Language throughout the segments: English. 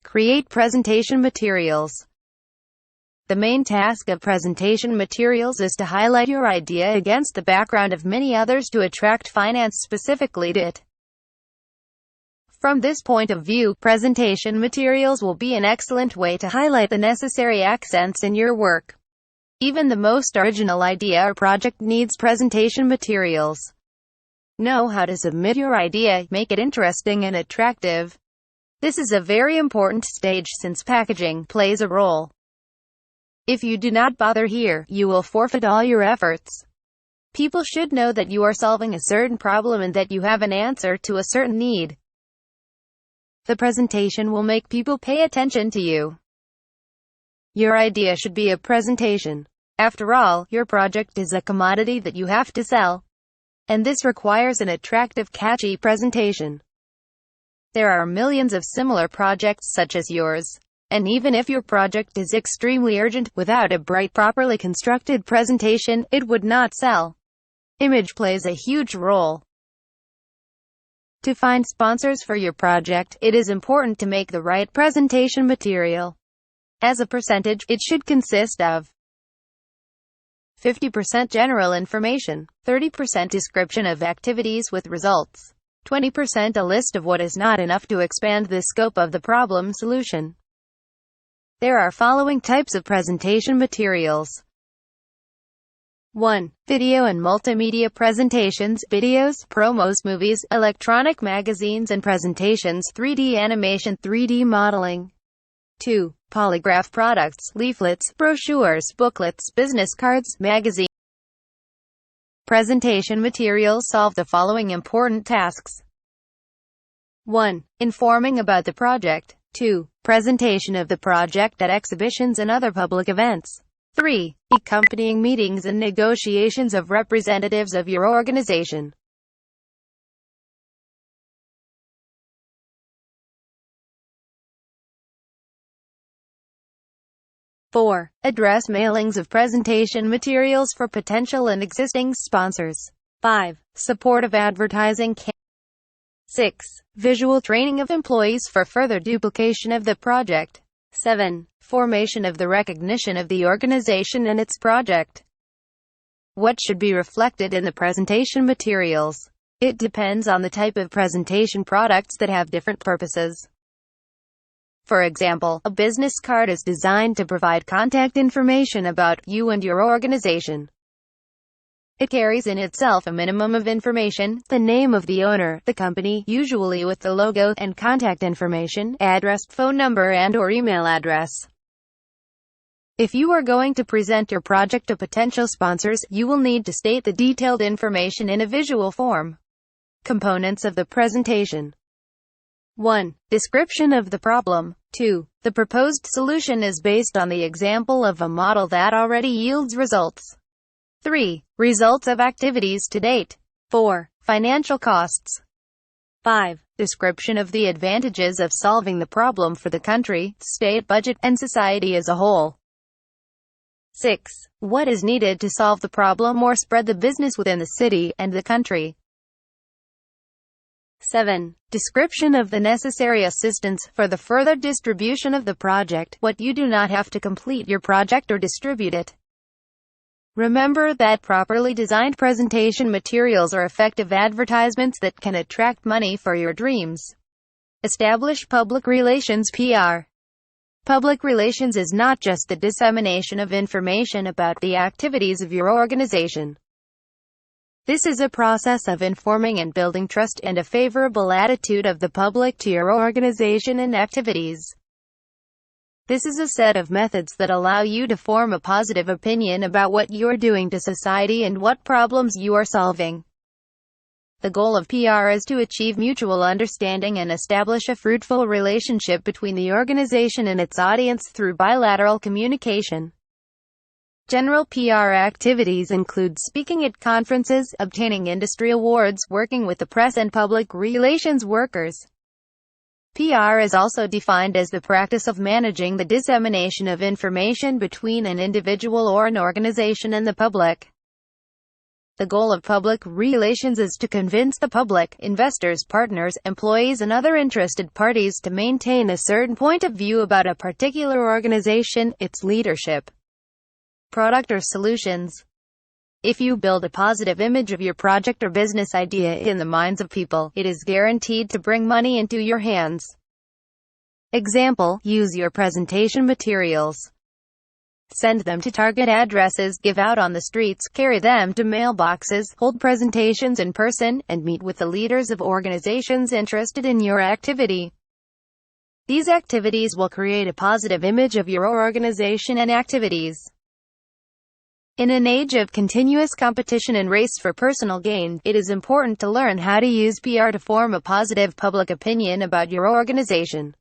Create presentation materials. The main task of presentation materials is to highlight your idea against the background of many others to attract finance specifically to it. From this point of view, presentation materials will be an excellent way to highlight the necessary accents in your work. Even the most original idea or project needs presentation materials. Know how to submit your idea, make it interesting and attractive. This is a very important stage since packaging plays a role. If you do not bother here, you will forfeit all your efforts. People should know that you are solving a certain problem and that you have an answer to a certain need. The presentation will make people pay attention to you. Your idea should be a presentation. After all, your project is a commodity that you have to sell. And this requires an attractive, catchy presentation. There are millions of similar projects such as yours. And even if your project is extremely urgent, without a bright, properly constructed presentation, it would not sell. Image plays a huge role. To find sponsors for your project, it is important to make the right presentation material. As a percentage, it should consist of 50% general information, 30% description of activities with results, 20% a list of what is not enough to expand the scope of the problem solution. There are following types of presentation materials. 1. Video and multimedia presentations, videos, promos, movies, electronic magazines and presentations, 3D animation, 3D modeling. 2. Polygraph products, leaflets, brochures, booklets, business cards, magazine. Presentation materials solve the following important tasks. 1. Informing about the project. 2. Presentation of the project at exhibitions and other public events. 3. Accompanying meetings and negotiations of representatives of your organization. 4. Address mailings of presentation materials for potential and existing sponsors. 5. Support of advertising. 6. Visual training of employees for further duplication of the project. 7. Formation of the recognition of the organization and its project. What should be reflected in the presentation materials? It depends on the type of presentation products that have different purposes. For example, a business card is designed to provide contact information about you and your organization. It carries in itself a minimum of information, the name of the owner, the company, usually with the logo, and contact information, address, phone number and/or email address. If you are going to present your project to potential sponsors, you will need to state the detailed information in a visual form. Components of the presentation. 1. Description of the problem. 2. The proposed solution is based on the example of a model that already yields results. 3. Results of activities to date. 4. Financial costs. 5. Description of the advantages of solving the problem for the country, state budget, and society as a whole. 6. What is needed to solve the problem or spread the business within the city and the country. 7. Description of the necessary assistance for the further distribution of the project, what you do not have to complete your project or distribute it. Remember that properly designed presentation materials are effective advertisements that can attract money for your dreams. Establish public relations (PR). Public relations is not just the dissemination of information about the activities of your organization. This is a process of informing and building trust and a favorable attitude of the public to your organization and activities. This is a set of methods that allow you to form a positive opinion about what you are doing to society and what problems you are solving. The goal of PR is to achieve mutual understanding and establish a fruitful relationship between the organization and its audience through bilateral communication. General PR activities include speaking at conferences, obtaining industry awards, working with the press and public relations workers. PR is also defined as the practice of managing the dissemination of information between an individual or an organization and the public. The goal of public relations is to convince the public, investors, partners, employees, and other interested parties to maintain a certain point of view about a particular organization, its leadership, product, or solutions. If you build a positive image of your project or business idea in the minds of people, it is guaranteed to bring money into your hands. Example: use your presentation materials. Send them to target addresses, give out on the streets, carry them to mailboxes, hold presentations in person, and meet with the leaders of organizations interested in your activity. These activities will create a positive image of your organization and activities. In an age of continuous competition and race for personal gain, it is important to learn how to use PR to form a positive public opinion about your organization,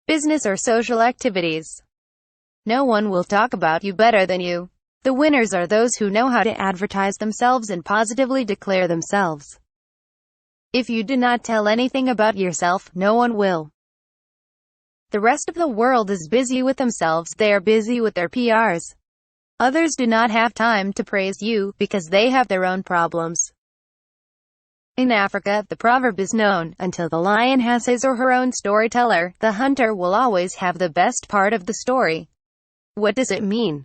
business, or social activities. No one will talk about you better than you. The winners are those who know how to advertise themselves and positively declare themselves. If you do not tell anything about yourself, no one will. The rest of the world is busy with themselves, they are busy with their PRs. Others do not have time to praise you, because they have their own problems. In Africa, the proverb is known: until the lion has his or her own storyteller, the hunter will always have the best part of the story. What does it mean?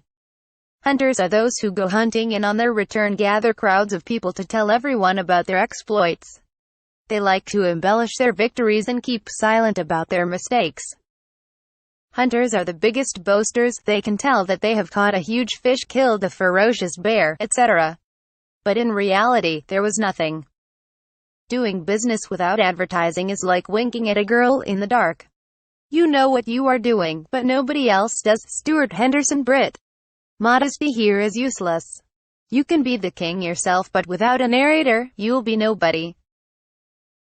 Hunters are those who go hunting and on their return gather crowds of people to tell everyone about their exploits. They like to embellish their victories and keep silent about their mistakes. Hunters are the biggest boasters. They can tell that they have caught a huge fish, killed a ferocious bear, etc. But in reality, there was nothing. Doing business without advertising is like winking at a girl in the dark. You know what you are doing, but nobody else does. Stuart Henderson Britt. Modesty here is useless. You can be the king yourself, but without a narrator, you'll be nobody.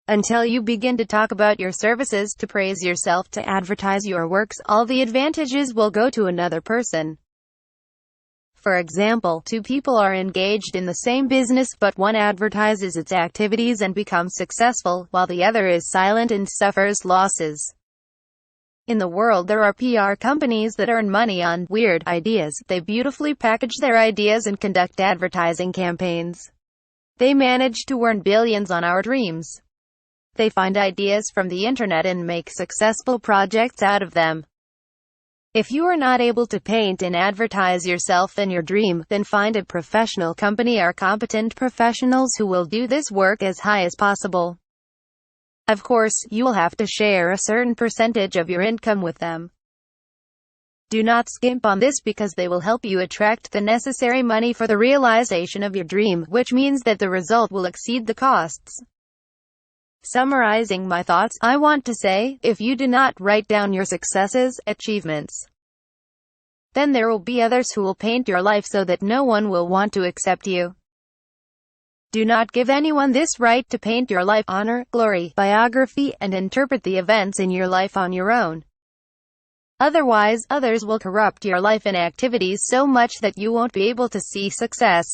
Until you begin to talk about your services, to praise yourself, to advertise your works, all the advantages will go to another person. For example, two people are engaged in the same business, but one advertises its activities and becomes successful, while the other is silent and suffers losses. In the world, there are PR companies that earn money on weird ideas. They beautifully package their ideas and conduct advertising campaigns. They manage to earn billions on our dreams. They find ideas from the internet and make successful projects out of them. If you are not able to paint and advertise yourself and your dream, then find a professional company or competent professionals who will do this work as high as possible. Of course, you will have to share a certain percentage of your income with them. Do not skimp on this, because they will help you attract the necessary money for the realization of your dream, which means that the result will exceed the costs. Summarizing my thoughts, I want to say, if you do not write down your successes, achievements, then there will be others who will paint your life so that no one will want to accept you. Do not give anyone this right to paint your life, honor, glory, biography, and interpret the events in your life on your own. Otherwise, others will corrupt your life and activities so much that you won't be able to see success.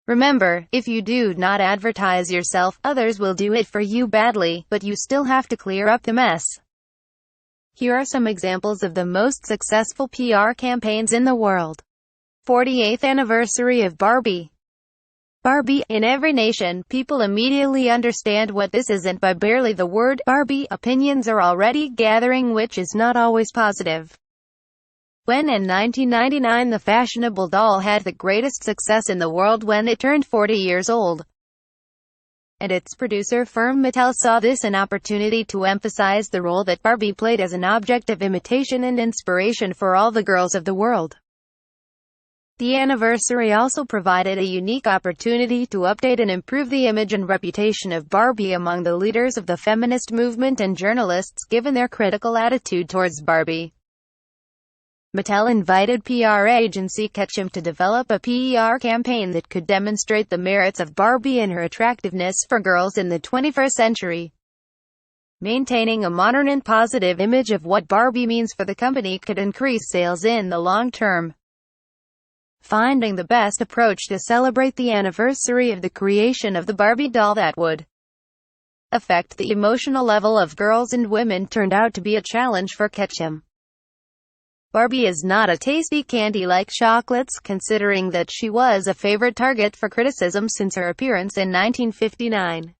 Remember, if you do not advertise yourself, others will do it for you badly, but you still have to clear up the mess. Here are some examples of the most successful PR campaigns in the world. 48th anniversary of Barbie. Barbie. In every nation, people immediately understand what this isn't by barely the word Barbie. Opinions are already gathering, which is not always positive. When in 1999 the fashionable doll had the greatest success in the world when it turned 40 years old, and its producer firm Mattel saw this an opportunity to emphasize the role that Barbie played as an object of imitation and inspiration for all the girls of the world. The anniversary also provided a unique opportunity to update and improve the image and reputation of Barbie among the leaders of the feminist movement and journalists, given their critical attitude towards Barbie. Mattel invited PR agency Ketchum to develop a PR campaign that could demonstrate the merits of Barbie and her attractiveness for girls in the 21st century. Maintaining a modern and positive image of what Barbie means for the company could increase sales in the long term. Finding the best approach to celebrate the anniversary of the creation of the Barbie doll that would affect the emotional level of girls and women turned out to be a challenge for Ketchum. Barbie is not a tasty candy like chocolates, considering that she was a favorite target for criticism since her appearance in 1959.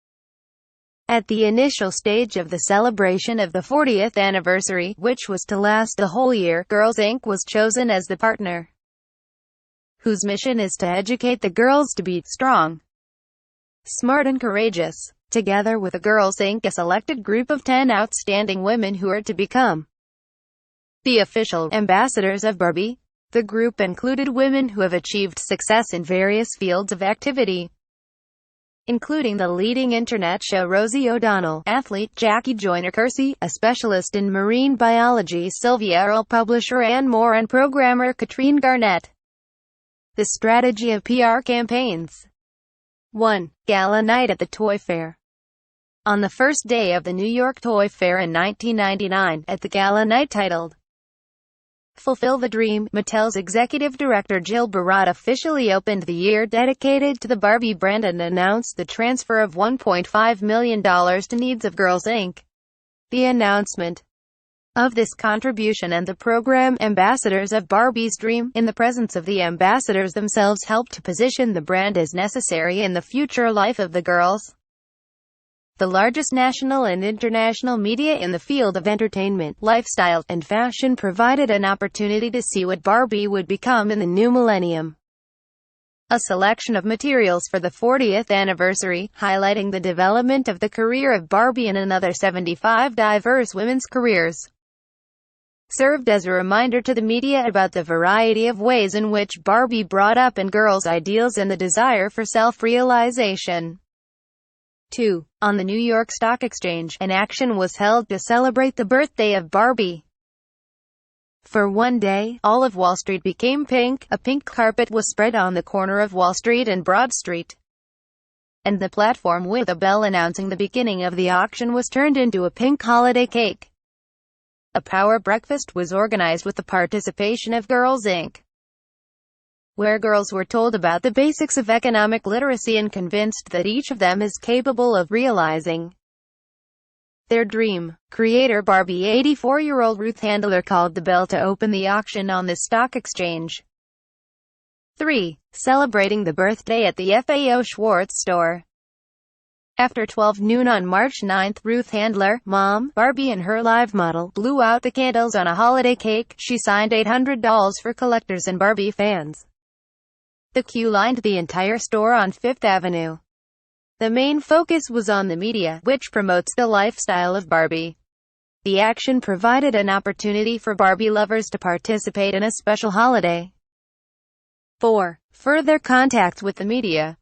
At the initial stage of the celebration of the 40th anniversary, which was to last the whole year, Girls Inc. was chosen as the partner, whose mission is to educate the girls to be strong, smart and courageous. Together with the Girls Inc., a selected group of 10 outstanding women who are to become the official ambassadors of Barbie. The group included women who have achieved success in various fields of activity, including the leading internet show Rosie O'Donnell, athlete Jackie Joyner-Kersee, a specialist in marine biology Sylvia Earle, publisher Anne Moore, and programmer Katrine Garnett. The strategy of PR campaigns. 1. Gala Night at the Toy Fair. On the first day of the New York Toy Fair in 1999, at the gala night titled Fulfill the Dream, Mattel's executive director Jill Barat officially opened the year dedicated to the Barbie brand and announced the transfer of $1.5 million to Needs of Girls Inc. The announcement of this contribution and the program Ambassadors of Barbie's Dream, in the presence of the ambassadors themselves, helped to position the brand as necessary in the future life of the girls. The largest national and international media in the field of entertainment, lifestyle, and fashion provided an opportunity to see what Barbie would become in the new millennium. A selection of materials for the 40th anniversary, highlighting the development of the career of Barbie and another 75 diverse women's careers, served as a reminder to the media about the variety of ways in which Barbie brought up in girls' ideals and the desire for self-realization. 2. On the New York Stock Exchange, an action was held to celebrate the birthday of Barbie. For one day, all of Wall Street became pink. A pink carpet was spread on the corner of Wall Street and Broad Street, and the platform with a bell announcing the beginning of the auction was turned into a pink holiday cake. A power breakfast was organized with the participation of Girls Inc., where girls were told about the basics of economic literacy and convinced that each of them is capable of realizing their dream. Creator Barbie 84-year-old Ruth Handler called the bell to open the auction on the stock exchange. 3. Celebrating the birthday at the FAO Schwarz store. After 12 noon on March 9, Ruth Handler, Mom, Barbie and her live model, blew out the candles on a holiday cake. She signed 800 dolls for collectors and Barbie fans. The queue lined the entire store on Fifth Avenue. The main focus was on the media, which promotes the lifestyle of Barbie. The action provided an opportunity for Barbie lovers to participate in a special holiday. 4. Further contact with the media.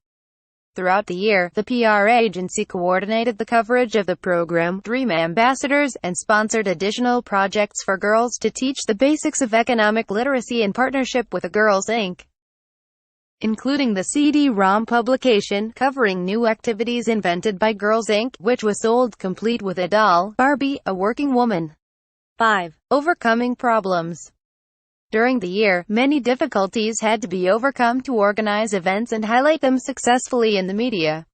Throughout the year, the PR agency coordinated the coverage of the program, Dream Ambassadors, and sponsored additional projects for girls to teach the basics of economic literacy in partnership with the Girls Inc., including the CD-ROM publication, covering new activities invented by Girls Inc., which was sold complete with a doll, Barbie, a working woman. 5. Overcoming problems. During the year, many difficulties had to be overcome to organize events and highlight them successfully in the media.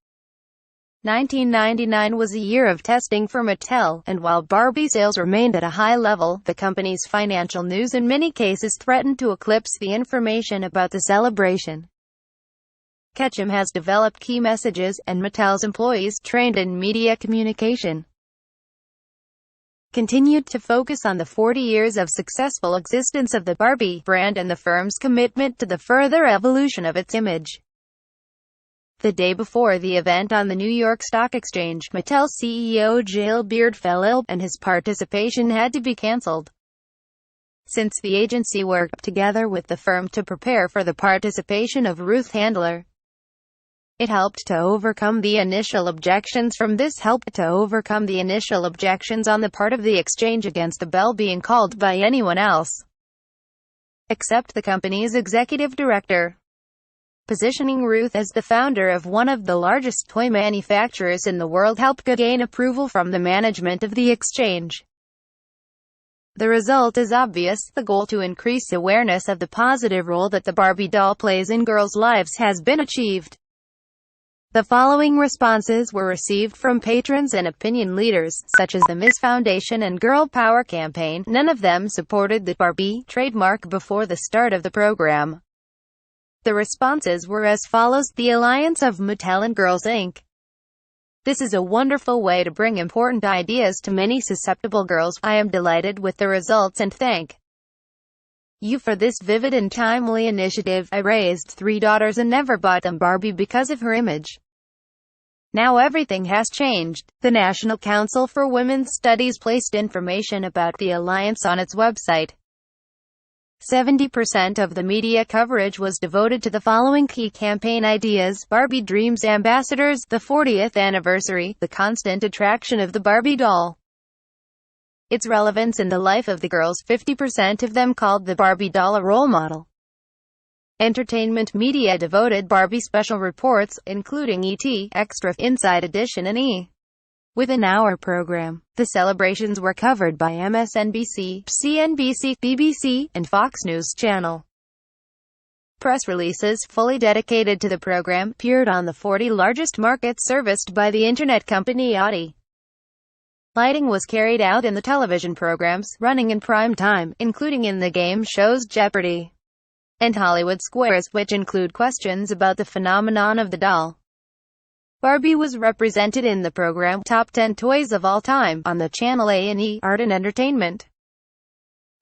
1999 was a year of testing for Mattel, and while Barbie sales remained at a high level, the company's financial news in many cases threatened to eclipse the information about the celebration. Ketchum has developed key messages, and Mattel's employees, trained in media communication, continued to focus on the 40 years of successful existence of the Barbie brand and the firm's commitment to the further evolution of its image. The day before the event on the New York Stock Exchange, Mattel CEO Jill Beard fell ill, and his participation had to be cancelled. Since the agency worked together with the firm to prepare for the participation of Ruth Handler, it helped to overcome the initial objections on the part of the exchange against the bell being called by anyone else except the company's executive director. Positioning Ruth as the founder of one of the largest toy manufacturers in the world helped gain approval from the management of the exchange. The result is obvious: the goal to increase awareness of the positive role that the Barbie doll plays in girls' lives has been achieved. The following responses were received from patrons and opinion leaders, such as the Miss Foundation and Girl Power campaign. None of them supported the Barbie trademark before the start of the program. The responses were as follows: the Alliance of Mattel and Girls Inc. This is a wonderful way to bring important ideas to many susceptible girls. I am delighted with the results and thank you for this vivid and timely initiative. I raised 3 daughters and never bought them Barbie because of her image. Now everything has changed. The National Council for Women's Studies placed information about the Alliance on its website. 70% of the media coverage was devoted to the following key campaign ideas: Barbie Dreams Ambassadors, the 40th anniversary, the constant attraction of the Barbie doll, its relevance in the life of the girls. 50% of them called the Barbie doll a role model. Entertainment media devoted Barbie special reports, including ET, Extra, Inside Edition and E! Within our program. The celebrations were covered by MSNBC, CNBC, BBC, and Fox News Channel. Press releases fully dedicated to the program appeared on the 40 largest markets serviced by the internet company Audi. Lighting was carried out in the television programs running in prime time, including in the game shows Jeopardy! And Hollywood Squares, which include questions about the phenomenon of the doll. Barbie was represented in the program Top 10 Toys of All Time on the channel A&E Art and Entertainment,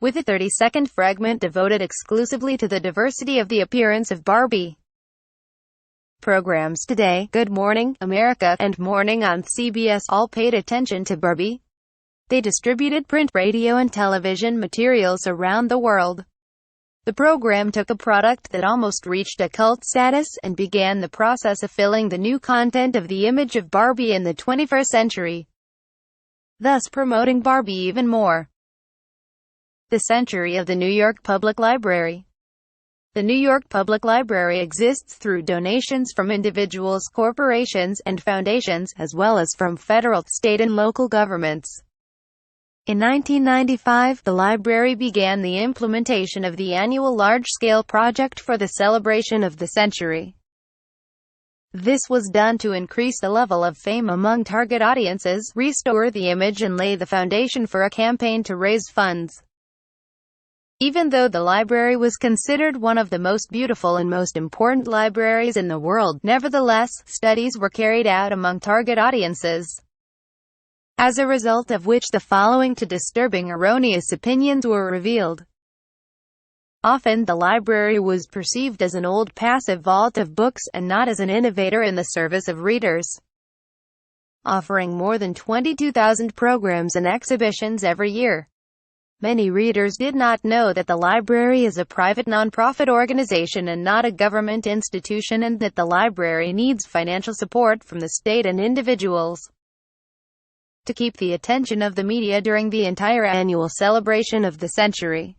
with a 30-second fragment devoted exclusively to the diversity of the appearance of Barbie. Programs today, Good Morning America, and Morning on CBS all paid attention to Barbie. They distributed print, radio and television materials around the world. The program took a product that almost reached a cult status and began the process of filling the new content of the image of Barbie in the 21st century, thus promoting Barbie even more. The Century of the New York Public Library. The New York Public Library exists through donations from individuals, corporations, and foundations, as well as from federal, state and local governments. In 1995, the library began the implementation of the annual large-scale project for the celebration of the century. This was done to increase the level of fame among target audiences, restore the image and lay the foundation for a campaign to raise funds. Even though the library was considered one of the most beautiful and most important libraries in the world, nevertheless, studies were carried out among target audiences, as a result of which the following two disturbing erroneous opinions were revealed. Often the library was perceived as an old passive vault of books, and not as an innovator in the service of readers, offering more than 22,000 programs and exhibitions every year. Many readers did not know that the library is a private non-profit organization and not a government institution, and that the library needs financial support from the state and individuals to keep the attention of the media during the entire annual celebration of the century.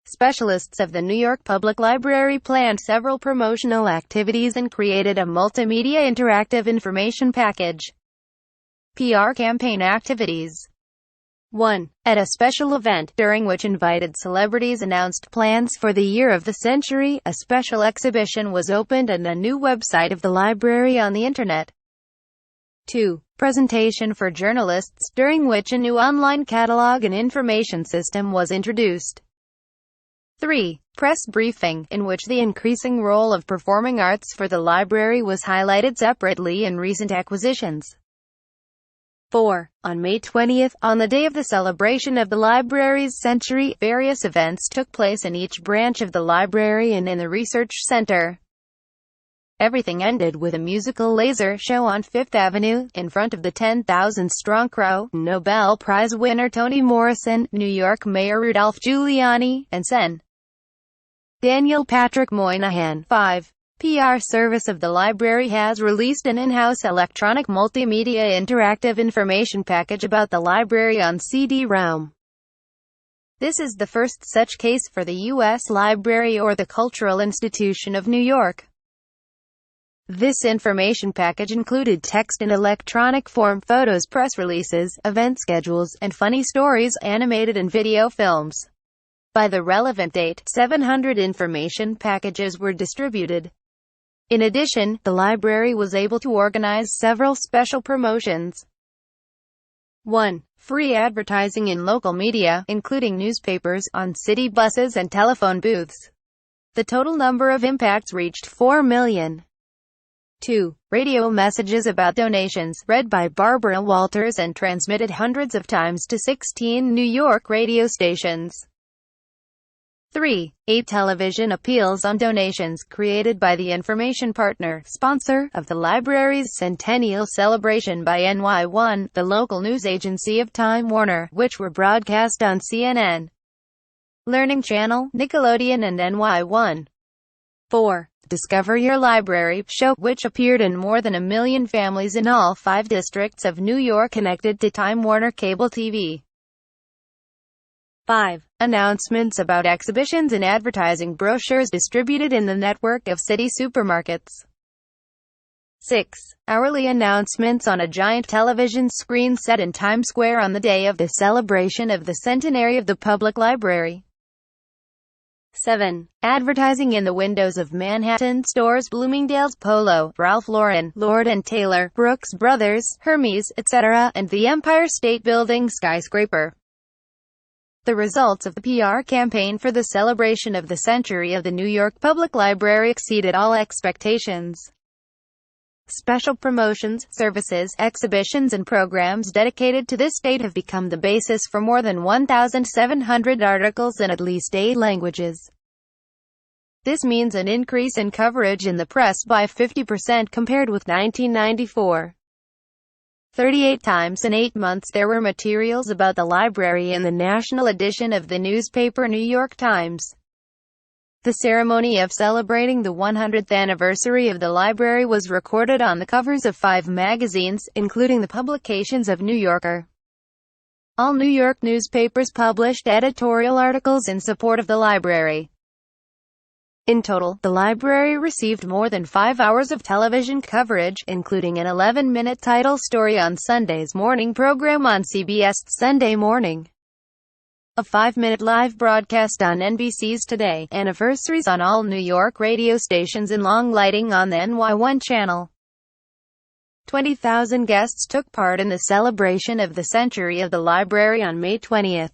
Specialists of the New York Public Library planned several promotional activities and created a multimedia interactive information package. PR campaign activities. 1. At a special event, during which invited celebrities announced plans for the year of the century, a special exhibition was opened and a new website of the library on the internet. 2. Presentation for journalists, during which a new online catalog and information system was introduced. 3. Press briefing, in which the increasing role of performing arts for the library was highlighted separately in recent acquisitions. 4. On May 20th, on the day of the celebration of the library's century, various events took place in each branch of the library and in the research center. Everything ended with a musical laser show on Fifth Avenue, in front of the 10,000-strong crowd. Nobel Prize winner Toni Morrison, New York Mayor Rudolph Giuliani, and Sen. Daniel Patrick Moynihan. 5. PR service of the library has released an in-house electronic multimedia interactive information package about the library on CD-ROM. This is the first such case for the U.S. Library or the Cultural Institution of New York. This information package included text in electronic form, photos, press releases, event schedules, and funny stories, animated and video films. By the relevant date, 700 information packages were distributed. In addition, the library was able to organize several special promotions. 1. Free advertising in local media, including newspapers, on city buses and telephone booths. The total number of impacts reached 4 million. 2. Radio messages about donations, read by Barbara Walters and transmitted hundreds of times to 16 New York radio stations. 3. 8 television appeals on donations, created by the information partner, sponsor, of the library's centennial celebration by NY1, the local news agency of Time Warner, which were broadcast on CNN, Learning Channel, Nickelodeon and NY1. 4. Discover Your Library show, which appeared in more than 1 million families in all 5 districts of New York connected to Time Warner Cable TV. 5. Announcements about exhibitions and advertising brochures distributed in the network of city supermarkets. 6. Hourly announcements on a giant television screen set in Times Square on the day of the celebration of the centenary of the public library. 7. Advertising in the windows of Manhattan stores, Bloomingdale's, Polo, Ralph Lauren, Lord & Taylor, Brooks Brothers, Hermes, etc., and the Empire State Building skyscraper. The results of the PR campaign for the celebration of the century of the New York Public Library exceeded all expectations. Special promotions, services, exhibitions and programs dedicated to this date have become the basis for more than 1,700 articles in at least 8 languages. This means an increase in coverage in the press by 50% compared with 1994. 38 times in 8 months there were materials about the library in the national edition of the newspaper New York Times. The ceremony of celebrating the 100th anniversary of the library was recorded on the covers of 5 magazines, including the publications of New Yorker. All New York newspapers published editorial articles in support of the library. In total, the library received more than 5 hours of television coverage, including an 11-minute title story on Sunday's morning program on CBS Sunday Morning, a 5-minute live broadcast on NBC's Today, anniversaries on all New York radio stations and long lighting on the NY1 channel. 20,000 guests took part in the celebration of the century of the library on May 20th.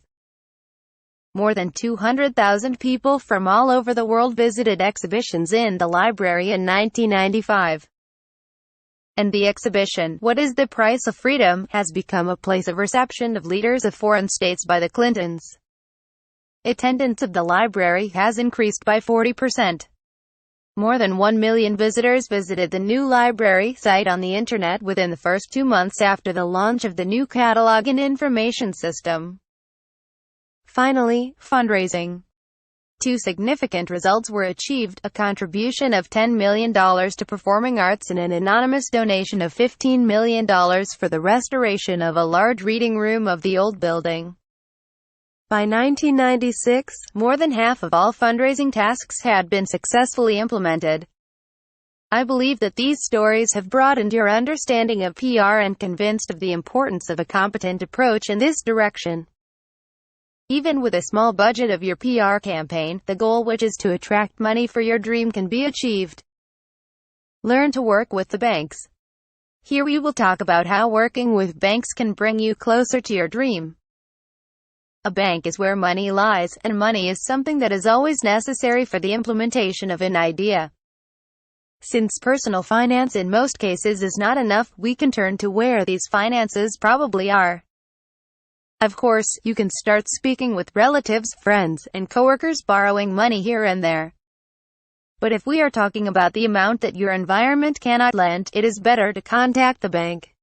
More than 200,000 people from all over the world visited exhibitions in the library in 1995. And the exhibition, What is the Price of Freedom?, has become a place of reception of leaders of foreign states by the Clintons. Attendance of the library has increased by 40%. More than 1 million visitors visited the new library site on the internet within the first 2 months after the launch of the new catalog and information system. Finally, fundraising. 2 significant results were achieved: a contribution of $10 million to performing arts and an anonymous donation of $15 million for the restoration of a large reading room of the old building. By 1996, more than half of all fundraising tasks had been successfully implemented. I believe that these stories have broadened your understanding of PR and convinced of the importance of a competent approach in this direction. Even with a small budget of your PR campaign, the goal, which is to attract money for your dream, can be achieved. Learn to work with the banks. Here we will talk about how working with banks can bring you closer to your dream. A bank is where money lies, and money is something that is always necessary for the implementation of an idea. Since personal finance in most cases is not enough, we can turn to where these finances probably are. Of course, you can start speaking with relatives, friends, and coworkers borrowing money here and there. But if we are talking about the amount that your environment cannot lend, it is better to contact the bank.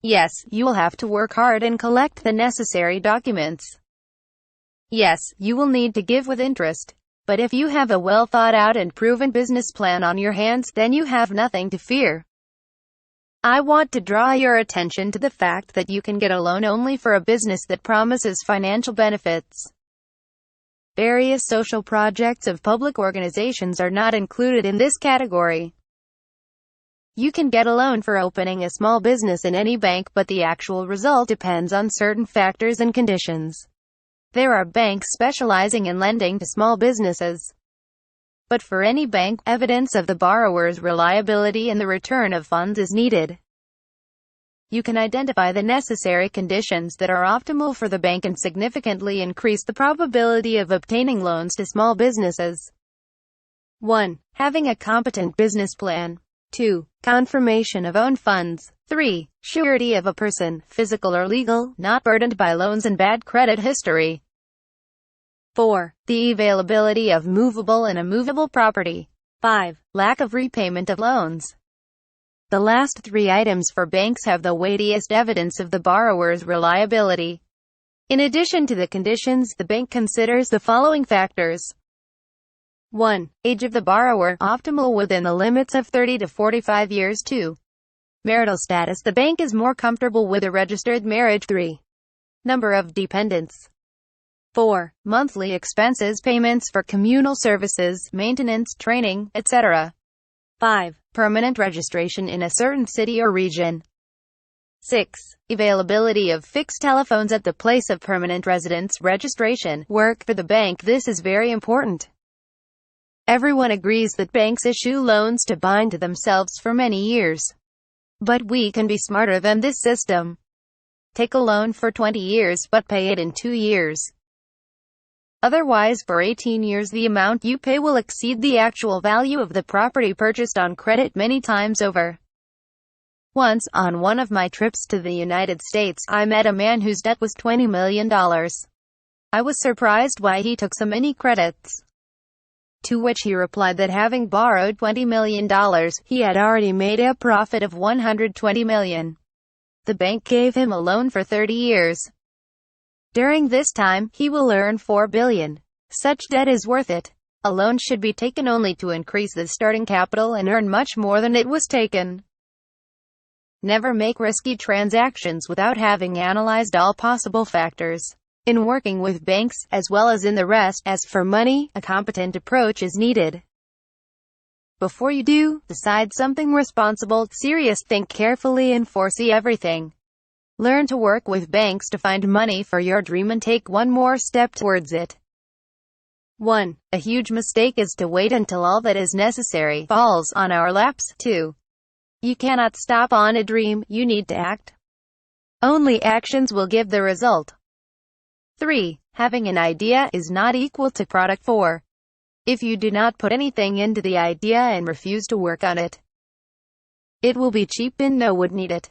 Yes, you will have to work hard and collect the necessary documents. Yes, you will need to give with interest. But if you have a well thought out and proven business plan on your hands, then you have nothing to fear. I want to draw your attention to the fact that you can get a loan only for a business that promises financial benefits. Various social projects of public organizations are not included in this category. You can get a loan for opening a small business in any bank, but the actual result depends on certain factors and conditions. There are banks specializing in lending to small businesses. But for any bank, evidence of the borrower's reliability and the return of funds is needed. You can identify the necessary conditions that are optimal for the bank and significantly increase the probability of obtaining loans to small businesses. 1. Having a competent business plan. 2. Confirmation of own funds. 3. Surety of a person, physical or legal, not burdened by loans and bad credit history. 4. The availability of movable and immovable property. 5. Lack of repayment of loans. The last three items for banks have the weightiest evidence of the borrower's reliability. In addition to the conditions, the bank considers the following factors. 1. Age of the borrower, optimal within the limits of 30 to 45 years. 2. Marital status, the bank is more comfortable with a registered marriage. 3. Number of dependents. 4. Monthly expenses, payments for communal services, maintenance, training, etc. 5. Permanent registration in a certain city or region. 6. Availability of fixed telephones at the place of permanent residence. Registration, work for the bank. This is very important. Everyone agrees that banks issue loans to bind to themselves for many years. But we can be smarter than this system. Take a loan for 20 years but pay it in 2 years. Otherwise, for 18 years the amount you pay will exceed the actual value of the property purchased on credit many times over. Once, on one of my trips to the United States, I met a man whose debt was $20 million. I was surprised why he took so many credits. To which he replied that having borrowed $20 million, he had already made a profit of $120 million. The bank gave him a loan for 30 years. During this time, he will earn $4 billion. Such debt is worth it. A loan should be taken only to increase the starting capital and earn much more than it was taken. Never make risky transactions without having analyzed all possible factors. In working with banks, as well as in the rest, as for money, a competent approach is needed. Before you decide something responsible, serious, think carefully and foresee everything. Learn to work with banks to find money for your dream and take one more step towards it. 1. A huge mistake is to wait until all that is necessary falls on our laps. 2. You cannot stop on a dream, you need to act. Only actions will give the result. 3. Having an idea is not equal to product. 4. If you do not put anything into the idea and refuse to work on it, it will be cheap and no one would need it.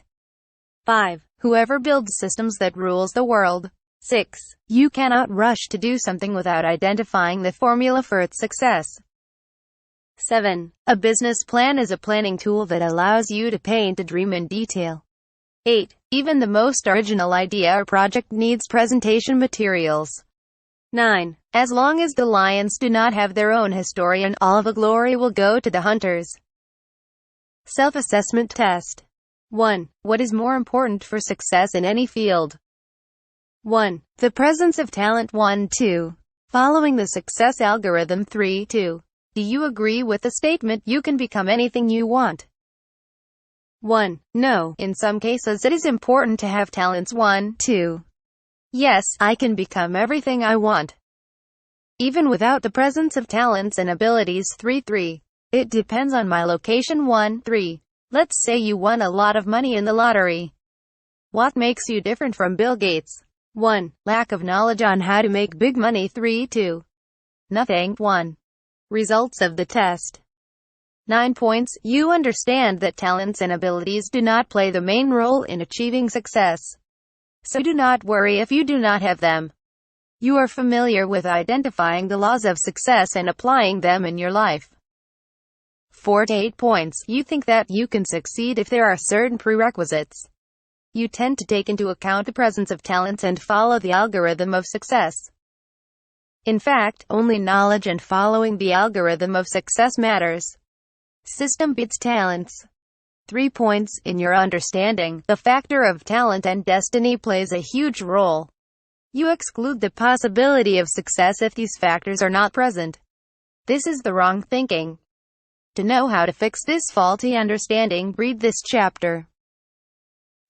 5. Whoever builds systems that rules the world. 6. You cannot rush to do something without identifying the formula for its success. 7. A business plan is a planning tool that allows you to paint a dream in detail. 8. Even the most original idea or project needs presentation materials. 9. As long as the lions do not have their own historian, all the glory will go to the hunters. Self-assessment test. 1. What is more important for success in any field? 1. The presence of talent. 1. 2. Following the success algorithm. 3. 2. Do you agree with the statement, you can become anything you want? 1. No. In some cases it is important to have talents. 1. 2. Yes, I can become everything I want, even without the presence of talents and abilities. 3. 3. It depends on my location. 1. 3. Let's say you won a lot of money in the lottery. What makes you different from Bill Gates? 1. Lack of knowledge on how to make big money. 3. 2. Nothing. 1. Results of the test. 9 points. You understand that talents and abilities do not play the main role in achieving success. So do not worry if you do not have them. You are familiar with identifying the laws of success and applying them in your life. 4 to 8 points. You think that you can succeed if there are certain prerequisites. You tend to take into account the presence of talents and follow the algorithm of success. In fact, only knowledge and following the algorithm of success matters. System beats talents. 3 points. In your understanding, the factor of talent and destiny plays a huge role. You exclude the possibility of success if these factors are not present. This is the wrong thinking. To know how to fix this faulty understanding, read this chapter.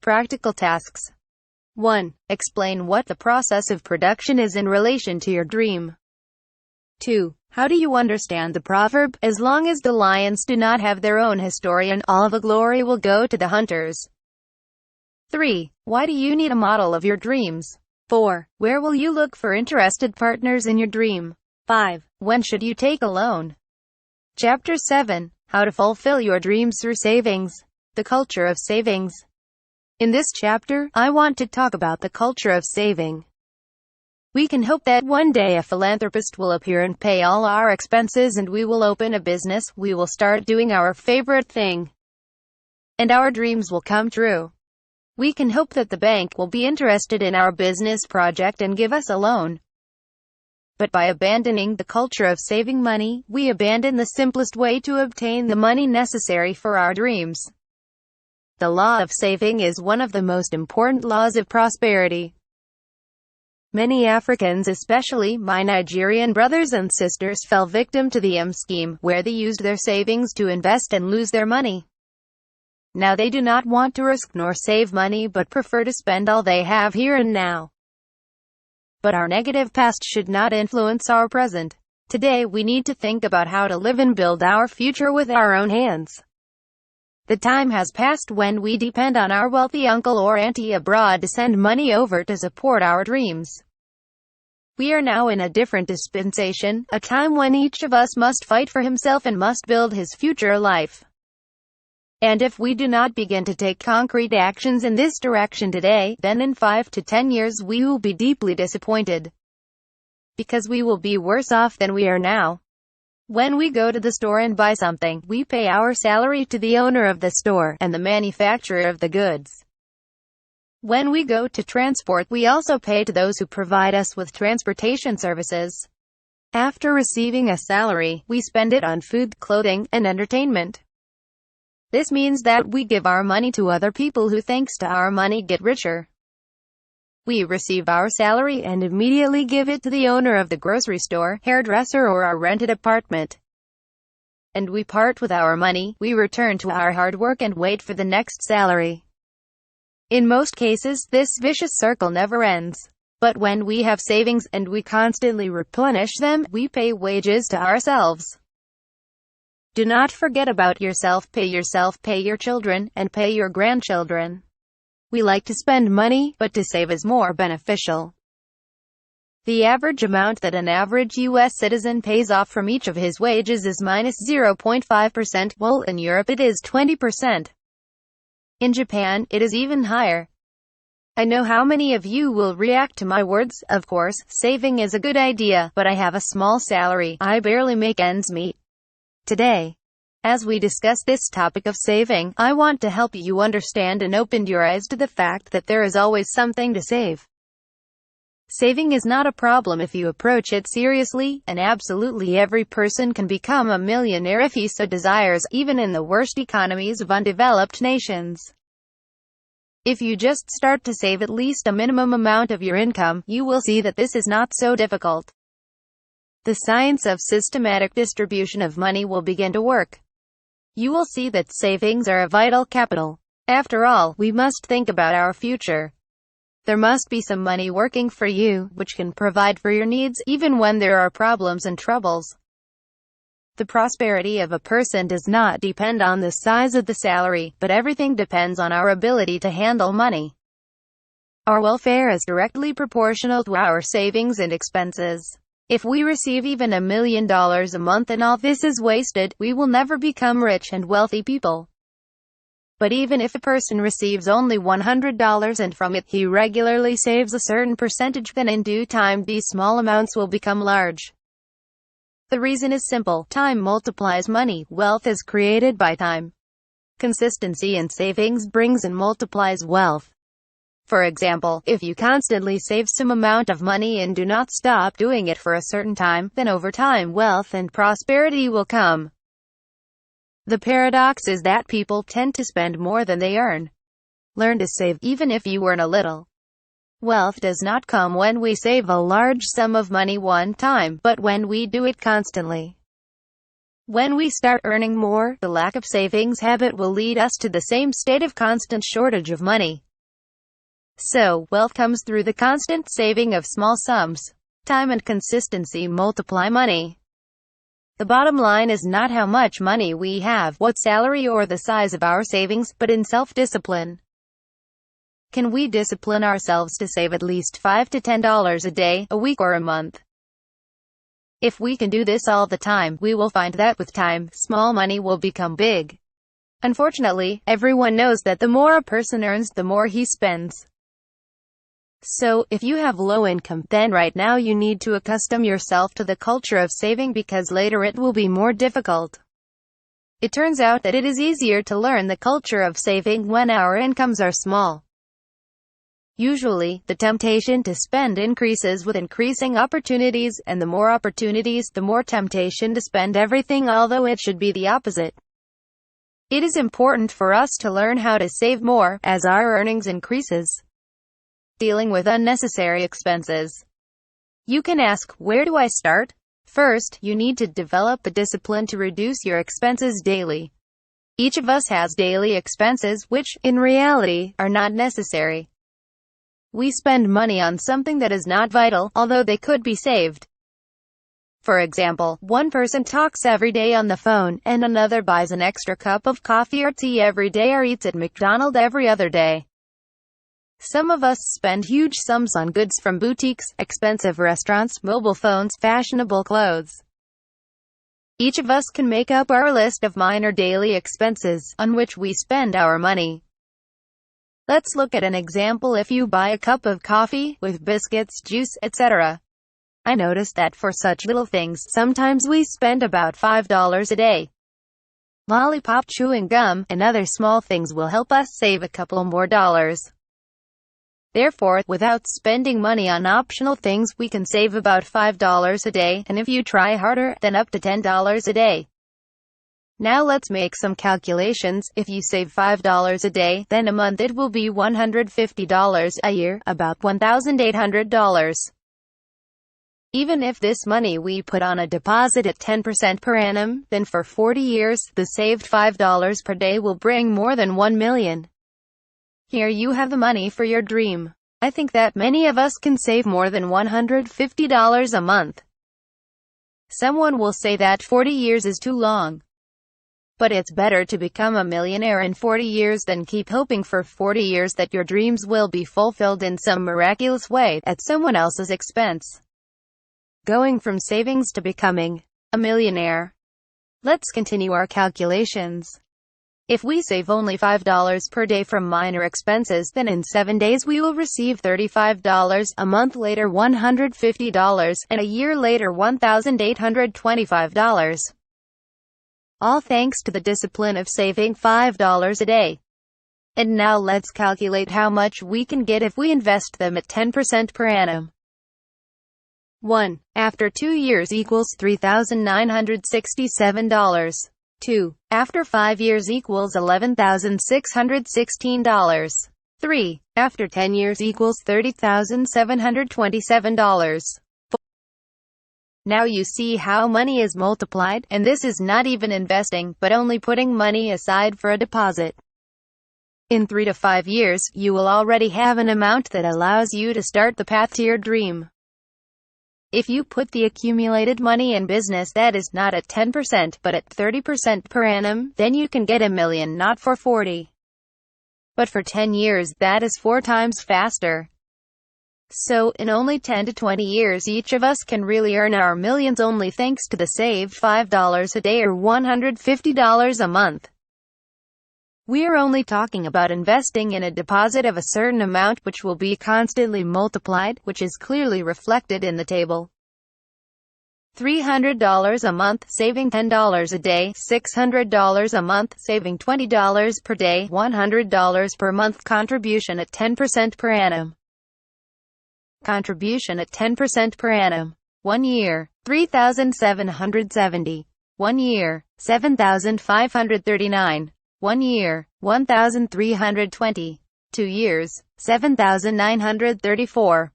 Practical tasks. 1. Explain what the process of production is in relation to your dream. 2. How do you understand the proverb, "As long as the lions do not have their own historian, all the glory will go to the hunters"? 3. Why do you need a model of your dreams? 4. Where will you look for interested partners in your dream? 5. When should you take a loan? Chapter 7. How to fulfill your dreams through savings. The culture of savings. In this chapter, I want to talk about the culture of saving. We can hope that one day a philanthropist will appear and pay all our expenses, and we will open a business, we will start doing our favorite thing, and our dreams will come true. We can hope that the bank will be interested in our business project and give us a loan. But by abandoning the culture of saving money, we abandon the simplest way to obtain the money necessary for our dreams. The law of saving is one of the most important laws of prosperity. Many Africans, especially my Nigerian brothers and sisters, fell victim to the scheme, where they used their savings to invest and lose their money. Now they do not want to risk nor save money, but prefer to spend all they have here and now. But our negative past should not influence our present. Today we need to think about how to live and build our future with our own hands. The time has passed when we depend on our wealthy uncle or auntie abroad to send money over to support our dreams. We are now in a different dispensation, a time when each of us must fight for himself and must build his future life. And if we do not begin to take concrete actions in this direction today, then in 5 to 10 years we will be deeply disappointed. Because we will be worse off than we are now. When we go to the store and buy something, we pay our salary to the owner of the store, and the manufacturer of the goods. When we go to transport, we also pay to those who provide us with transportation services. After receiving a salary, we spend it on food, clothing, and entertainment. This means that we give our money to other people who, thanks to our money, get richer. We receive our salary and immediately give it to the owner of the grocery store, hairdresser, or our rented apartment. And we part with our money, we return to our hard work and wait for the next salary. In most cases, this vicious circle never ends. But when we have savings, and we constantly replenish them, we pay wages to ourselves. Do not forget about yourself, pay your children, and pay your grandchildren. We like to spend money, but to save is more beneficial. The average amount that an average U.S. citizen pays off from each of his wages is minus 0.5%, while in Europe it is 20%. In Japan, it is even higher. I know how many of you will react to my words. Of course, saving is a good idea, but I have a small salary, I barely make ends meet. Today, as we discuss this topic of saving, I want to help you understand and open your eyes to the fact that there is always something to save. Saving is not a problem if you approach it seriously, and absolutely every person can become a millionaire if he so desires, even in the worst economies of undeveloped nations. If you just start to save at least a minimum amount of your income, you will see that this is not so difficult. The science of systematic distribution of money will begin to work. You will see that savings are a vital capital. After all, we must think about our future. There must be some money working for you, which can provide for your needs, even when there are problems and troubles. The prosperity of a person does not depend on the size of the salary, but everything depends on our ability to handle money. Our welfare is directly proportional to our savings and expenses. If we receive even $1 million a month and all this is wasted, we will never become rich and wealthy people. But even if a person receives only $100 and from it he regularly saves a certain percentage, then in due time these small amounts will become large. The reason is simple: time multiplies money, wealth is created by time. Consistency in savings brings and multiplies wealth. For example, if you constantly save some amount of money and do not stop doing it for a certain time, then over time wealth and prosperity will come. The paradox is that people tend to spend more than they earn. Learn to save, even if you earn a little. Wealth does not come when we save a large sum of money one time, but when we do it constantly. When we start earning more, the lack of savings habit will lead us to the same state of constant shortage of money. So, wealth comes through the constant saving of small sums. Time and consistency multiply money. The bottom line is not how much money we have, what salary or the size of our savings, but in self-discipline. Can we discipline ourselves to save at least $5 to $10 a day, a week or a month? If we can do this all the time, we will find that with time, small money will become big. Unfortunately, everyone knows that the more a person earns, the more he spends. So, if you have low income, then right now you need to accustom yourself to the culture of saving because later it will be more difficult. It turns out that it is easier to learn the culture of saving when our incomes are small. Usually, the temptation to spend increases with increasing opportunities, and the more opportunities, the more temptation to spend everything, although it should be the opposite. It is important for us to learn how to save more as our earnings increases. Dealing with unnecessary expenses. You can ask, where do I start? First, you need to develop a discipline to reduce your expenses daily. Each of us has daily expenses which, in reality, are not necessary. We spend money on something that is not vital, although they could be saved. For example, one person talks every day on the phone, and another buys an extra cup of coffee or tea every day or eats at McDonald's every other day. Some of us spend huge sums on goods from boutiques, expensive restaurants, mobile phones, fashionable clothes. Each of us can make up our list of minor daily expenses, on which we spend our money. Let's look at an example. If you buy a cup of coffee, with biscuits, juice, etc. I noticed that for such little things, sometimes we spend about $5 a day. Lollipop, chewing gum, and other small things will help us save a couple more dollars. Therefore, without spending money on optional things, we can save about $5 a day, and if you try harder, then up to $10 a day. Now let's make some calculations. If you save $5 a day, then a month it will be $150, a year, about $1,800. Even if this money we put on a deposit at 10% per annum, then for 40 years, the saved $5 per day will bring more than $1 million. Here you have the money for your dream. I think that many of us can save more than $150 a month. Someone will say that 40 years is too long. But it's better to become a millionaire in 40 years than keep hoping for 40 years that your dreams will be fulfilled in some miraculous way, at someone else's expense. Going from savings to becoming a millionaire. Let's continue our calculations. If we save only $5 per day from minor expenses, then in 7 days we will receive $35, a month later $150, and a year later $1,825. All thanks to the discipline of saving $5 a day. And now let's calculate how much we can get if we invest them at 10% per annum. 1. After 2 years equals $3,967. 2. After 5 years equals $11,616. 3. After 10 years equals $30,727. 4. Now you see how money is multiplied, and this is not even investing, but only putting money aside for a deposit. In 3 to 5 years, you will already have an amount that allows you to start the path to your dream. If you put the accumulated money in business that is not at 10%, but at 30% per annum, then you can get $1 million, not for 40. But for 10 years, that is 4 times faster. So, in only 10 to 20 years, each of us can really earn our millions only thanks to the saved $5 a day or $150 a month. We are only talking about investing in a deposit of a certain amount which will be constantly multiplied, which is clearly reflected in the table. $300 a month, saving $10 a day, $600 a month, saving $20 per day, $100 per month, contribution at 10% per annum. Contribution at 10% per annum. 1 year, $3,770. 1 year, $7,539. 1 year, $1,320. 2 years, $7,934.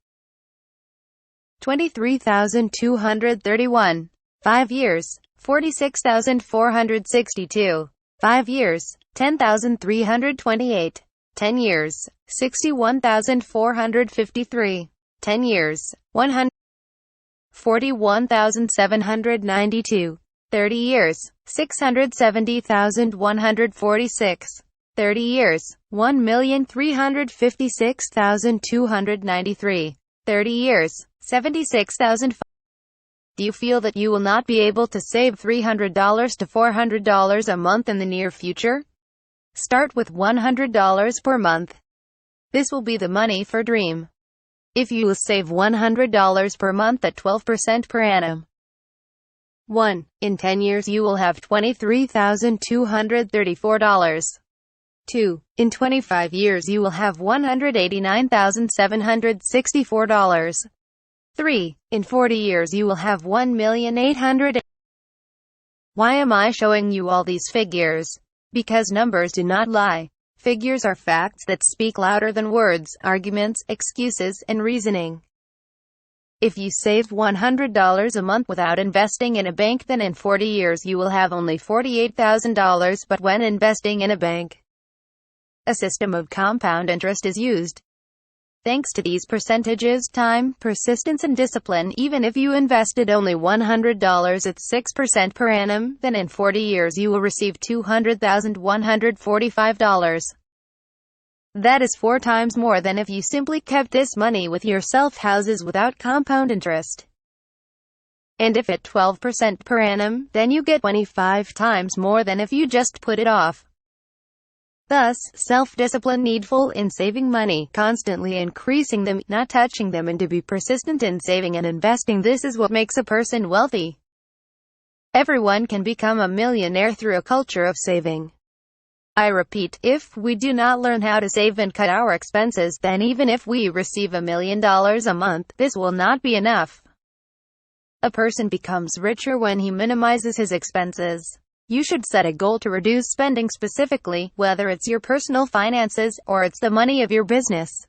$23,231. 5 years, $46,462. 5 years, $10,328. 10 years, $61,453. 10 years, $141,792. 30 years, 670,146. 30 years, 1,356,293. 30 years, 76,000. Do you feel that you will not be able to save $300 to $400 a month in the near future? Start with $100 per month. This will be the money for dream. If you will save $100 per month at 12% per annum. 1. In 10 years you will have $23,234. 2. In 25 years you will have $189,764. 3. In 40 years you will have $1,800,000. Why am I showing you all these figures? Because numbers do not lie. Figures are facts that speak louder than words, arguments, excuses, and reasoning. If you save $100 a month without investing in a bank, then in 40 years you will have only $48,000, but when investing in a bank, a system of compound interest is used. Thanks to these percentages, time, persistence, and discipline, even if you invested only $100 at 6% per annum, then in 40 years you will receive $200,145. That is 4 times more than if you simply kept this money with yourself. Houses without compound interest. And if at 12% per annum, then you get 25 times more than if you just put it off. Thus, self-discipline needful in saving money, constantly increasing them, not touching them, and to be persistent in saving and investing. This is what makes a person wealthy. Everyone can become a millionaire through a culture of saving. I repeat, if we do not learn how to save and cut our expenses, then even if we receive $1 million a month, this will not be enough. A person becomes richer when he minimizes his expenses. You should set a goal to reduce spending specifically, whether it's your personal finances, or it's the money of your business.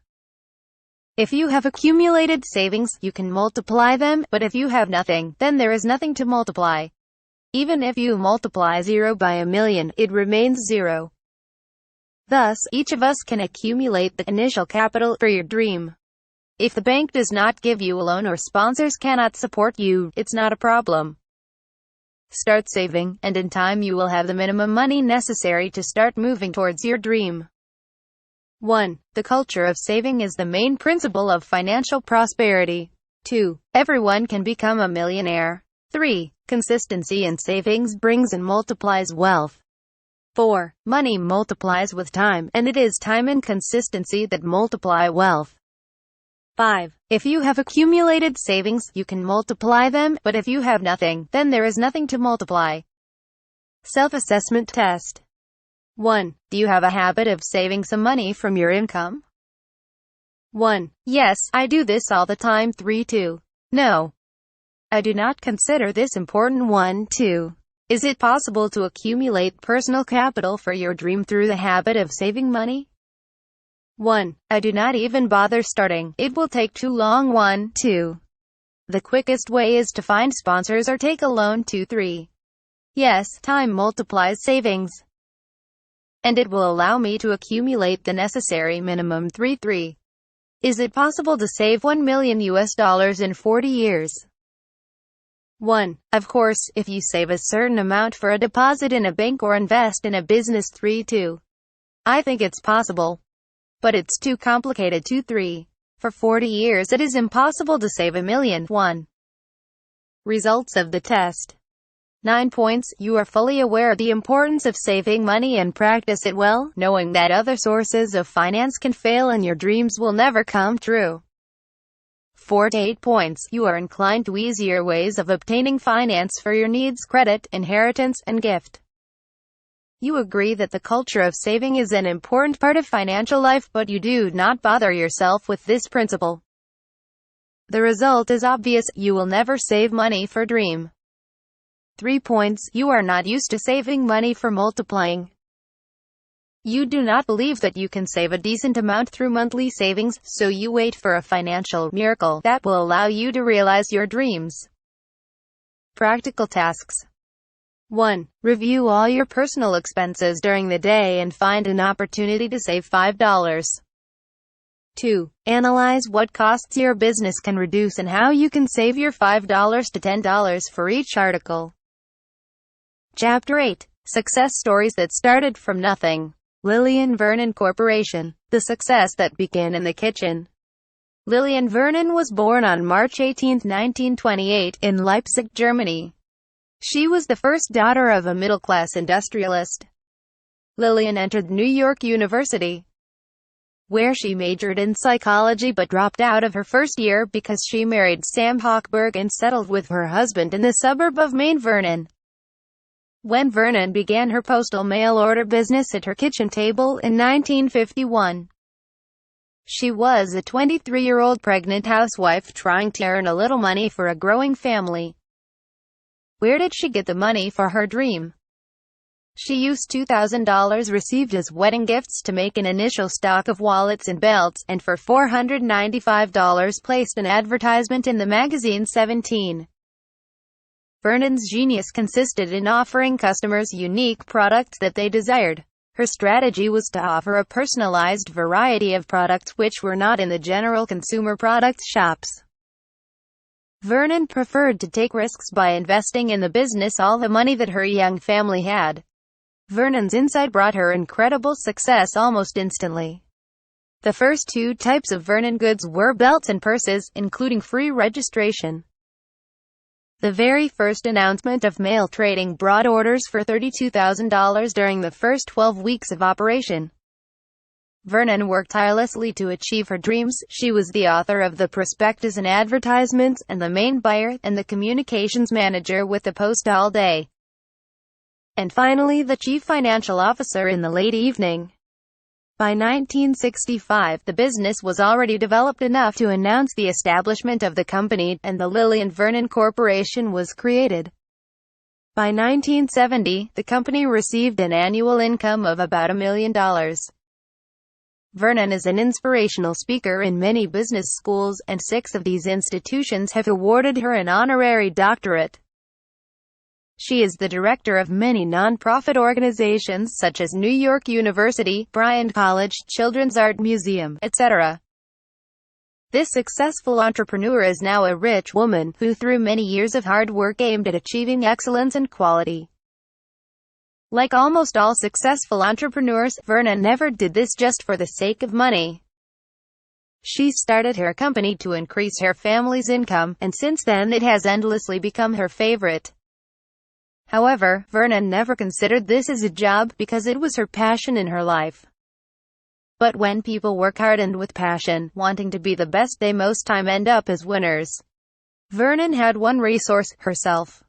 If you have accumulated savings, you can multiply them, but if you have nothing, then there is nothing to multiply. Even if you multiply 0 by 1,000,000, it remains 0. Thus, each of us can accumulate the initial capital for your dream. If the bank does not give you a loan or sponsors cannot support you, it's not a problem. Start saving, and in time you will have the minimum money necessary to start moving towards your dream. 1. The culture of saving is the main principle of financial prosperity. 2. Everyone can become a millionaire. 3. Consistency in savings brings and multiplies wealth. 4. Money multiplies with time, and it is time and consistency that multiply wealth. 5. If you have accumulated savings, you can multiply them, but if you have nothing, then there is nothing to multiply. Self-assessment test. 1. Do you have a habit of saving some money from your income? 1. Yes, I do this all the time. 3. 2. No, I do not consider this important. 1. 2. Is it possible to accumulate personal capital for your dream through the habit of saving money? 1. I do not even bother starting. It will take too long. 1. 2. The quickest way is to find sponsors or take a loan. 2. 3. Yes, time multiplies savings, and it will allow me to accumulate the necessary minimum. 3. 3. Is it possible to save $1 million in 40 years? 1. Of course, if you save a certain amount for a deposit in a bank or invest in a business. 3. 2. I think it's possible, but it's too complicated. 2. 3. For 40 years it is impossible to save $1 million. 1. Results of the test. 9 points. You are fully aware of the importance of saving money and practice it well, knowing that other sources of finance can fail and your dreams will never come true. 4 to 8 points. You are inclined to easier ways of obtaining finance for your needs, credit, inheritance, and gift. You agree that the culture of saving is an important part of financial life, but you do not bother yourself with this principle. The result is obvious. You will never save money for dream. 3 points. You are not used to saving money for multiplying. You do not believe that you can save a decent amount through monthly savings, so you wait for a financial miracle that will allow you to realize your dreams. Practical tasks. 1. Review all your personal expenses during the day and find an opportunity to save $5. 2. Analyze what costs your business can reduce and how you can save your $5 to $10 for each article. Chapter 8. Success Stories That Started From Nothing. Lillian Vernon Corporation. The success that began in the kitchen. Lillian Vernon was born on March 18, 1928, in Leipzig, Germany. She was the first daughter of a middle-class industrialist. Lillian entered New York University, where she majored in psychology but dropped out of her first year because she married Sam Hochberg and settled with her husband in the suburb of Maine, Vernon. When Vernon began her postal mail order business at her kitchen table in 1951, she was a 23-year-old pregnant housewife trying to earn a little money for a growing family. Where did she get the money for her dream? She used $2,000 received as wedding gifts to make an initial stock of wallets and belts, and for $495 placed an advertisement in the magazine 17. Vernon's genius consisted in offering customers unique products that they desired. Her strategy was to offer a personalized variety of products which were not in the general consumer products shops. Vernon preferred to take risks by investing in the business all the money that her young family had. Vernon's insight brought her incredible success almost instantly. The first two types of Vernon goods were belts and purses, including free registration. The very first announcement of mail trading brought orders for $32,000 during the first 12 weeks of operation. Vernon worked tirelessly to achieve her dreams. She was the author of the prospectus and advertisements, and the main buyer, and the communications manager with the Post all day. And finally the chief financial officer in the late evening. By 1965, the business was already developed enough to announce the establishment of the company, and the Lillian Vernon Corporation was created. By 1970, the company received an annual income of about $1 million. Vernon is an inspirational speaker in many business schools, and 6 of these institutions have awarded her an honorary doctorate. She is the director of many non-profit organizations such as New York University, Bryan College, Children's Art Museum, etc. This successful entrepreneur is now a rich woman, who through many years of hard work aimed at achieving excellence and quality. Like almost all successful entrepreneurs, Vernon never did this just for the sake of money. She started her company to increase her family's income, and since then it has endlessly become her favorite. However, Vernon never considered this as a job, because it was her passion in her life. But when people work hard and with passion, wanting to be the best, they most time end up as winners. Vernon had one resource: herself.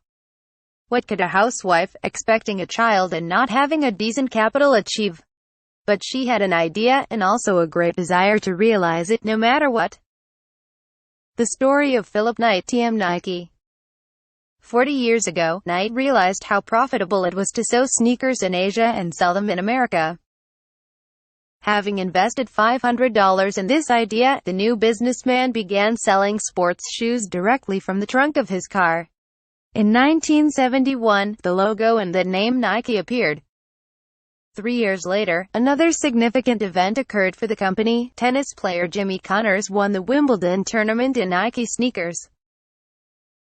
What could a housewife, expecting a child and not having a decent capital, achieve? But she had an idea, and also a great desire to realize it, no matter what. The story of Philip Knight, TM Nike. 40 years ago, Knight realized how profitable it was to sew sneakers in Asia and sell them in America. Having invested $500 in this idea, the new businessman began selling sports shoes directly from the trunk of his car. In 1971, the logo and the name Nike appeared. 3 years later, another significant event occurred for the company. Tennis player Jimmy Connors won the Wimbledon tournament in Nike sneakers.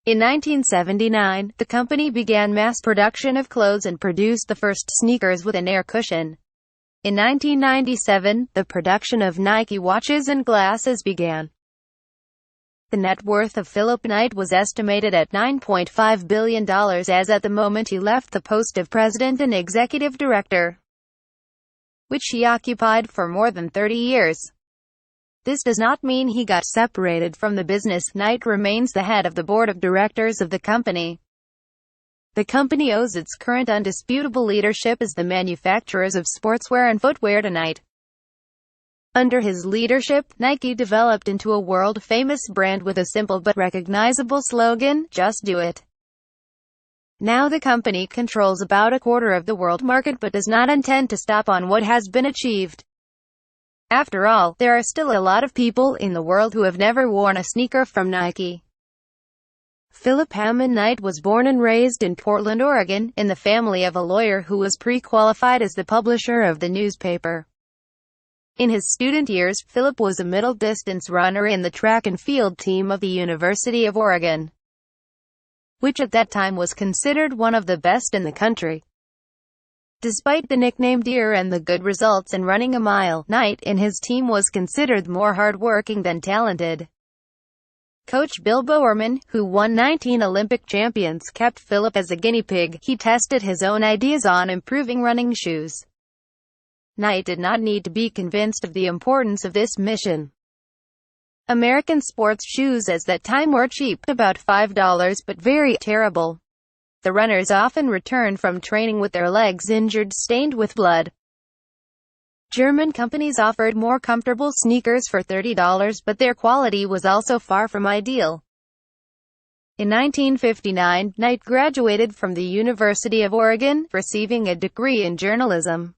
In 1979, the company began mass production of clothes and produced the first sneakers with an air cushion. In 1997, the production of Nike watches and glasses began. The net worth of Philip Knight was estimated at $9.5 billion as at the moment he left the post of president and executive director, which he occupied for more than 30 years. This does not mean he got separated from the business. Knight remains the head of the board of directors of the company. The company owes its current undisputable leadership as the manufacturers of sportswear and footwear to Knight. Under his leadership, Nike developed into a world-famous brand with a simple but recognizable slogan: "Just do it." Now the company controls about a quarter of the world market, but does not intend to stop on what has been achieved. After all, there are still a lot of people in the world who have never worn a sneaker from Nike. Philip Hammond Knight was born and raised in Portland, Oregon, in the family of a lawyer who was pre-qualified as the publisher of the newspaper. In his student years, Philip was a middle-distance runner in the track and field team of the University of Oregon. which at that time was considered one of the best in the country. Despite the nickname Deer and the good results in running a mile, Knight and his team was considered more hard-working than talented. Coach Bill Bowerman, who won 19 Olympic champions, kept Phillip as a guinea pig. He tested his own ideas on improving running shoes. Knight did not need to be convinced of the importance of this mission. American sports shoes at that time were cheap, about $5, but very terrible. The runners often returned from training with their legs injured, stained with blood. German companies offered more comfortable sneakers for $30, but their quality was also far from ideal. In 1959, Knight graduated from the University of Oregon, receiving a degree in journalism.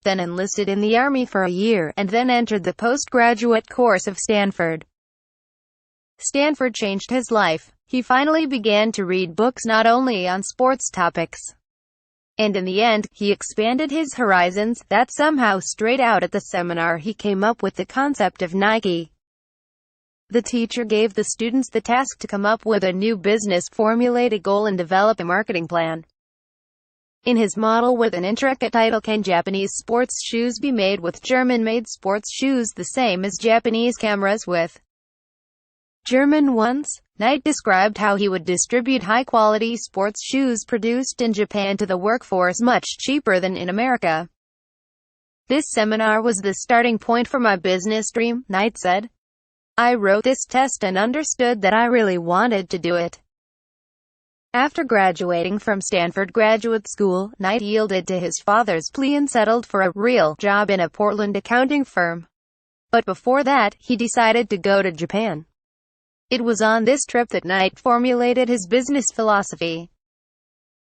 Then enlisted in the Army for a year, and then entered the postgraduate course of Stanford. Stanford changed his life. He finally began to read books not only on sports topics. And in the end, he expanded his horizons. That somehow straight out at the seminar he came up with the concept of Nike. The teacher gave the students the task to come up with a new business, formulate a goal and develop a marketing plan. In his model with an intricate title, Can Japanese Sports Shoes Be Made with German-Made Sports Shoes the Same as Japanese cameras with German ones? Knight described how he would distribute high-quality sports shoes produced in Japan to the workforce much cheaper than in America. This seminar was the starting point for my business dream, Knight said. I wrote this test and understood that I really wanted to do it. After graduating from Stanford Graduate School, Knight yielded to his father's plea and settled for a real job in a Portland accounting firm. But before that, he decided to go to Japan. It was on this trip that Knight formulated his business philosophy.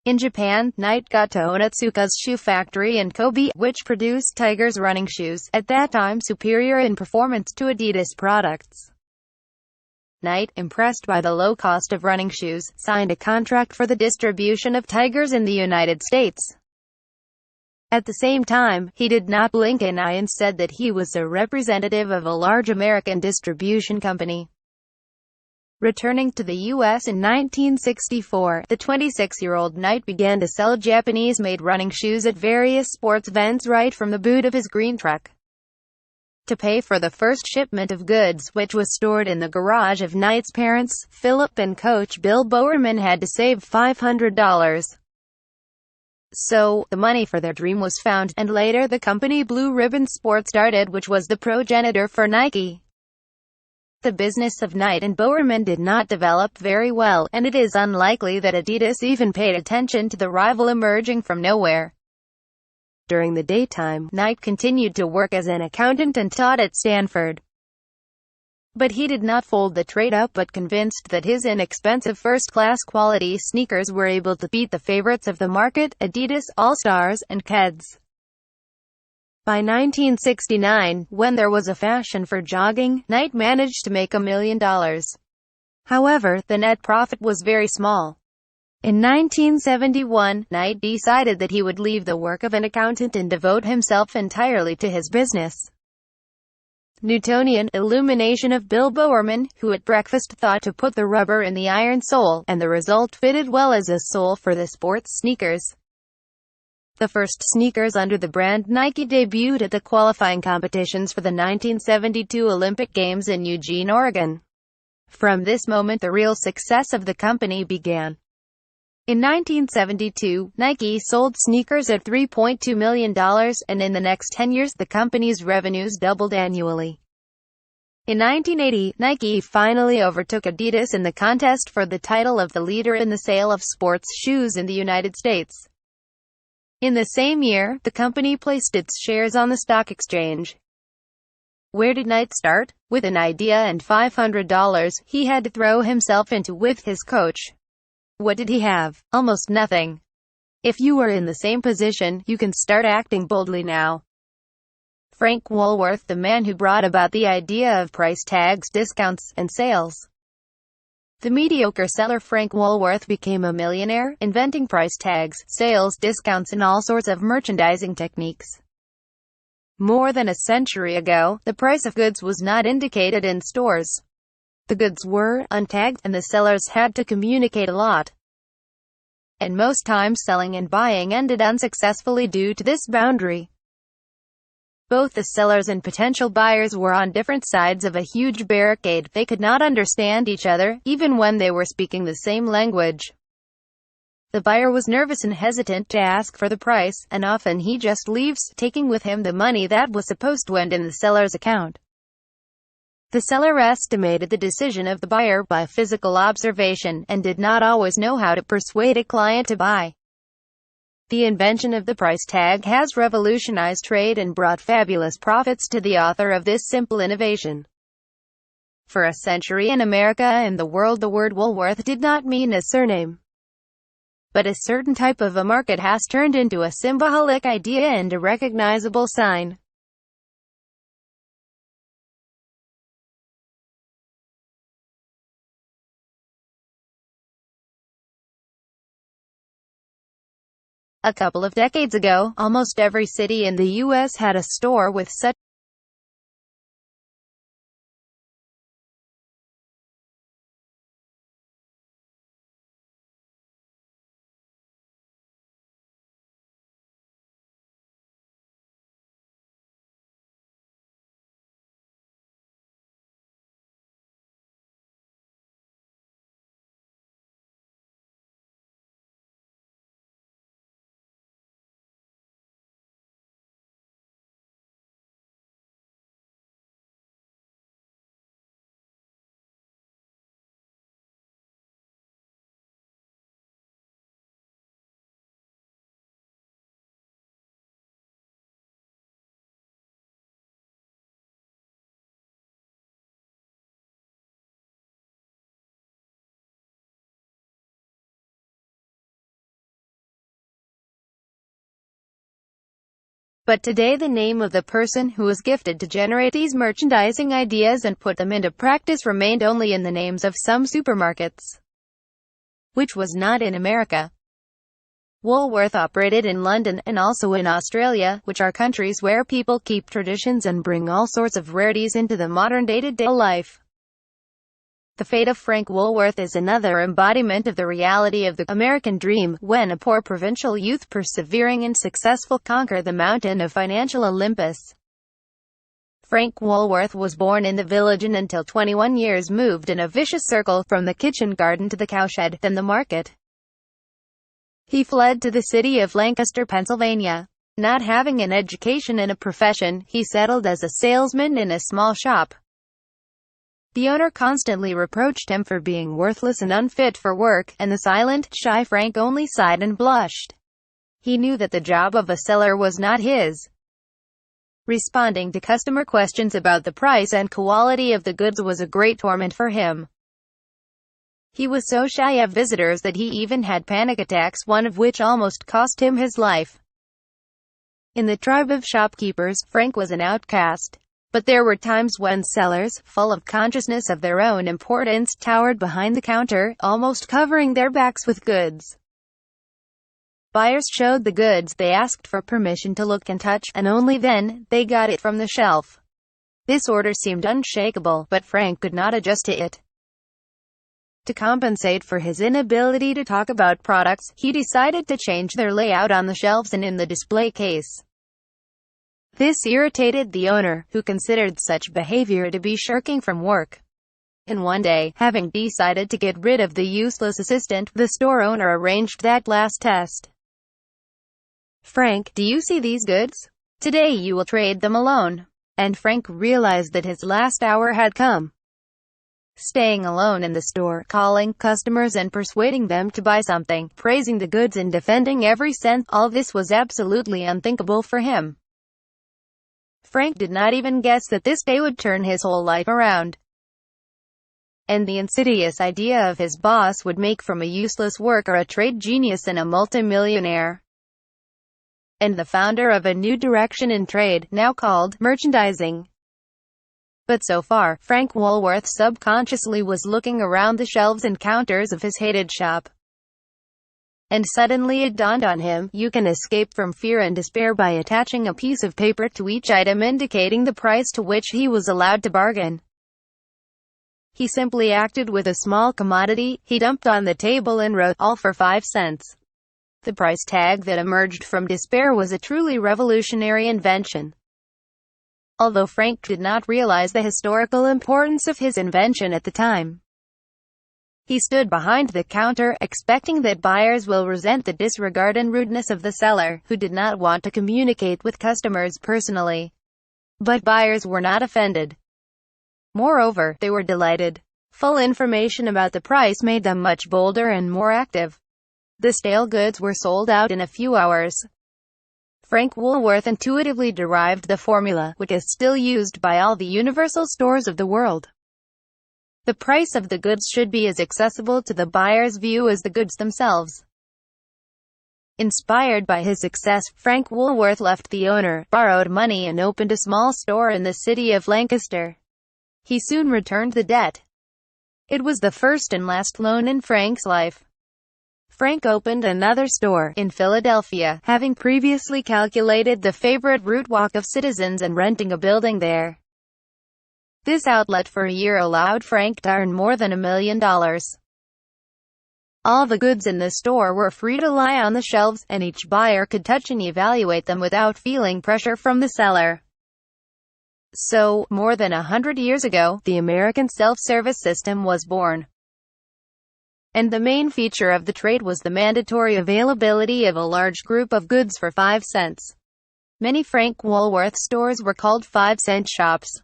In Japan, Knight got to Onitsuka's shoe factory in Kobe, which produced Tiger's running shoes, at that time superior in performance to Adidas products. Knight, impressed by the low cost of running shoes, signed a contract for the distribution of Tigers in the United States. At the same time, he did not blink an eye and said that he was a representative of a large American distribution company. Returning to the U.S. in 1964, the 26-year-old Knight began to sell Japanese-made running shoes at various sports events right from the boot of his green truck. To pay for the first shipment of goods, which was stored in the garage of Knight's parents, Phillip and coach Bill Bowerman had to save $500. So, the money for their dream was found, and later the company Blue Ribbon Sports started, which was the progenitor for Nike. The business of Knight and Bowerman did not develop very well, and it is unlikely that Adidas even paid attention to the rival emerging from nowhere. During the daytime, Knight continued to work as an accountant and taught at Stanford. But he did not fold the trade up, but convinced that his inexpensive first-class quality sneakers were able to beat the favorites of the market, Adidas, All-Stars, and Keds. By 1969, when there was a fashion for jogging, Knight managed to make $1 million. However, the net profit was very small. In 1971, Knight decided that he would leave the work of an accountant and devote himself entirely to his business. Newtonian illumination of Bill Bowerman, who at breakfast thought to put the rubber in the iron sole, and the result fitted well as a sole for the sports sneakers. The first sneakers under the brand Nike debuted at the qualifying competitions for the 1972 Olympic Games in Eugene, Oregon. From this moment the real success of the company began. In 1972, Nike sold sneakers at $3.2 million, and in the next 10 years the company's revenues doubled annually. In 1980, Nike finally overtook Adidas in the contest for the title of the leader in the sale of sports shoes in the United States. In the same year, the company placed its shares on the stock exchange. Where did Knight start? With an idea and $500 he had to throw himself into with his coach. What did he have? Almost nothing. If you are in the same position, you can start acting boldly now. Frank Woolworth, the man who brought about the idea of price tags, discounts, and sales. The mediocre seller Frank Woolworth became a millionaire, inventing price tags, sales discounts and all sorts of merchandising techniques. More than a century ago, the price of goods was not indicated in stores. The goods were untagged, and the sellers had to communicate a lot. and most times selling and buying ended unsuccessfully due to this boundary. Both the sellers and potential buyers were on different sides of a huge barricade. They could not understand each other, even when they were speaking the same language. The buyer was nervous and hesitant to ask for the price, and often he just leaves, taking with him the money that was supposed to end in the seller's account. The seller estimated the decision of the buyer by physical observation, and did not always know how to persuade a client to buy. The invention of the price tag has revolutionized trade and brought fabulous profits to the author of this simple innovation. For a century in America and the world, the word Woolworth did not mean a surname, but a certain type of a market has turned into a symbolic idea and a recognizable sign. A couple of decades ago, almost every city in the U.S. had a store with such But today the name of the person who was gifted to generate these merchandising ideas and put them into practice remained only in the names of some supermarkets, which was not in America. Woolworth operated in London, and also in Australia, which are countries where people keep traditions and bring all sorts of rarities into the modern day-to-day life. The fate of Frank Woolworth is another embodiment of the reality of the American dream, when a poor provincial youth persevering and successful conquer the mountain of financial Olympus. Frank Woolworth was born in the village and until 21 years moved in a vicious circle, from the kitchen garden to the cowshed, then the market. He fled to the city of Lancaster, Pennsylvania. Not having an education and a profession, he settled as a salesman in a small shop. The owner constantly reproached him for being worthless and unfit for work, and the silent, shy Frank only sighed and blushed. He knew that the job of a seller was not his. Responding to customer questions about the price and quality of the goods was a great torment for him. He was so shy of visitors that he even had panic attacks, one of which almost cost him his life. In the tribe of shopkeepers, Frank was an outcast. But there were times when sellers, full of consciousness of their own importance, towered behind the counter, almost covering their backs with goods. Buyers showed the goods, they asked for permission to look and touch, and only then, they got it from the shelf. This order seemed unshakable, but Frank could not adjust to it. To compensate for his inability to talk about products, he decided to change their layout on the shelves and in the display case. This irritated the owner, who considered such behavior to be shirking from work. And one day, having decided to get rid of the useless assistant, the store owner arranged that last test. "Frank, do you see these goods? Today you will trade them alone." And Frank realized that his last hour had come. Staying alone in the store, calling customers and persuading them to buy something, praising the goods and defending every cent, all this was absolutely unthinkable for him. Frank did not even guess that this day would turn his whole life around. And the insidious idea of his boss would make from a useless worker a trade genius and a multimillionaire. And the founder of a new direction in trade, now called merchandising. But so far, Frank Woolworth subconsciously was looking around the shelves and counters of his hated shop. And suddenly it dawned on him, you can escape from fear and despair by attaching a piece of paper to each item indicating the price to which he was allowed to bargain. He simply acted with a small commodity he dumped on the table and wrote, "All for 5 cents." The price tag that emerged from despair was a truly revolutionary invention. Although Frank did not realize the historical importance of his invention at the time, he stood behind the counter, expecting that buyers will resent the disregard and rudeness of the seller, who did not want to communicate with customers personally. But buyers were not offended. Moreover, they were delighted. Full information about the price made them much bolder and more active. The stale goods were sold out in a few hours. Frank Woolworth intuitively derived the formula, which is still used by all the universal stores of the world. The price of the goods should be as accessible to the buyer's view as the goods themselves. Inspired by his success, Frank Woolworth left the owner, borrowed money and opened a small store in the city of Lancaster. He soon returned the debt. It was the first and last loan in Frank's life. Frank opened another store in Philadelphia, having previously calculated the favorite route walk of citizens and renting a building there. This outlet for a year allowed Frank to earn more than $1 million. All the goods in the store were free to lie on the shelves, and each buyer could touch and evaluate them without feeling pressure from the seller. So, more than 100 years ago, the American self-service system was born. And the main feature of the trade was the mandatory availability of a large group of goods for 5 cents. Many Frank Woolworth stores were called 5-cent shops.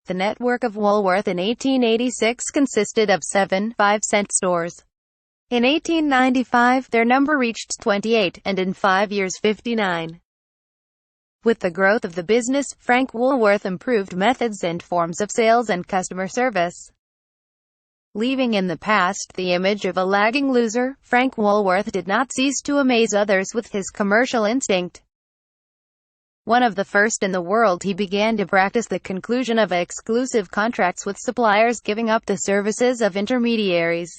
The network of Woolworth in 1886 consisted of 7 5-cent stores. In 1895, their number reached 28, and in 5 years 59. With the growth of the business, Frank Woolworth improved methods and forms of sales and customer service. Leaving in the past the image of a lagging loser, Frank Woolworth did not cease to amaze others with his commercial instinct. One of the first in the world, he began to practice the conclusion of exclusive contracts with suppliers, giving up the services of intermediaries.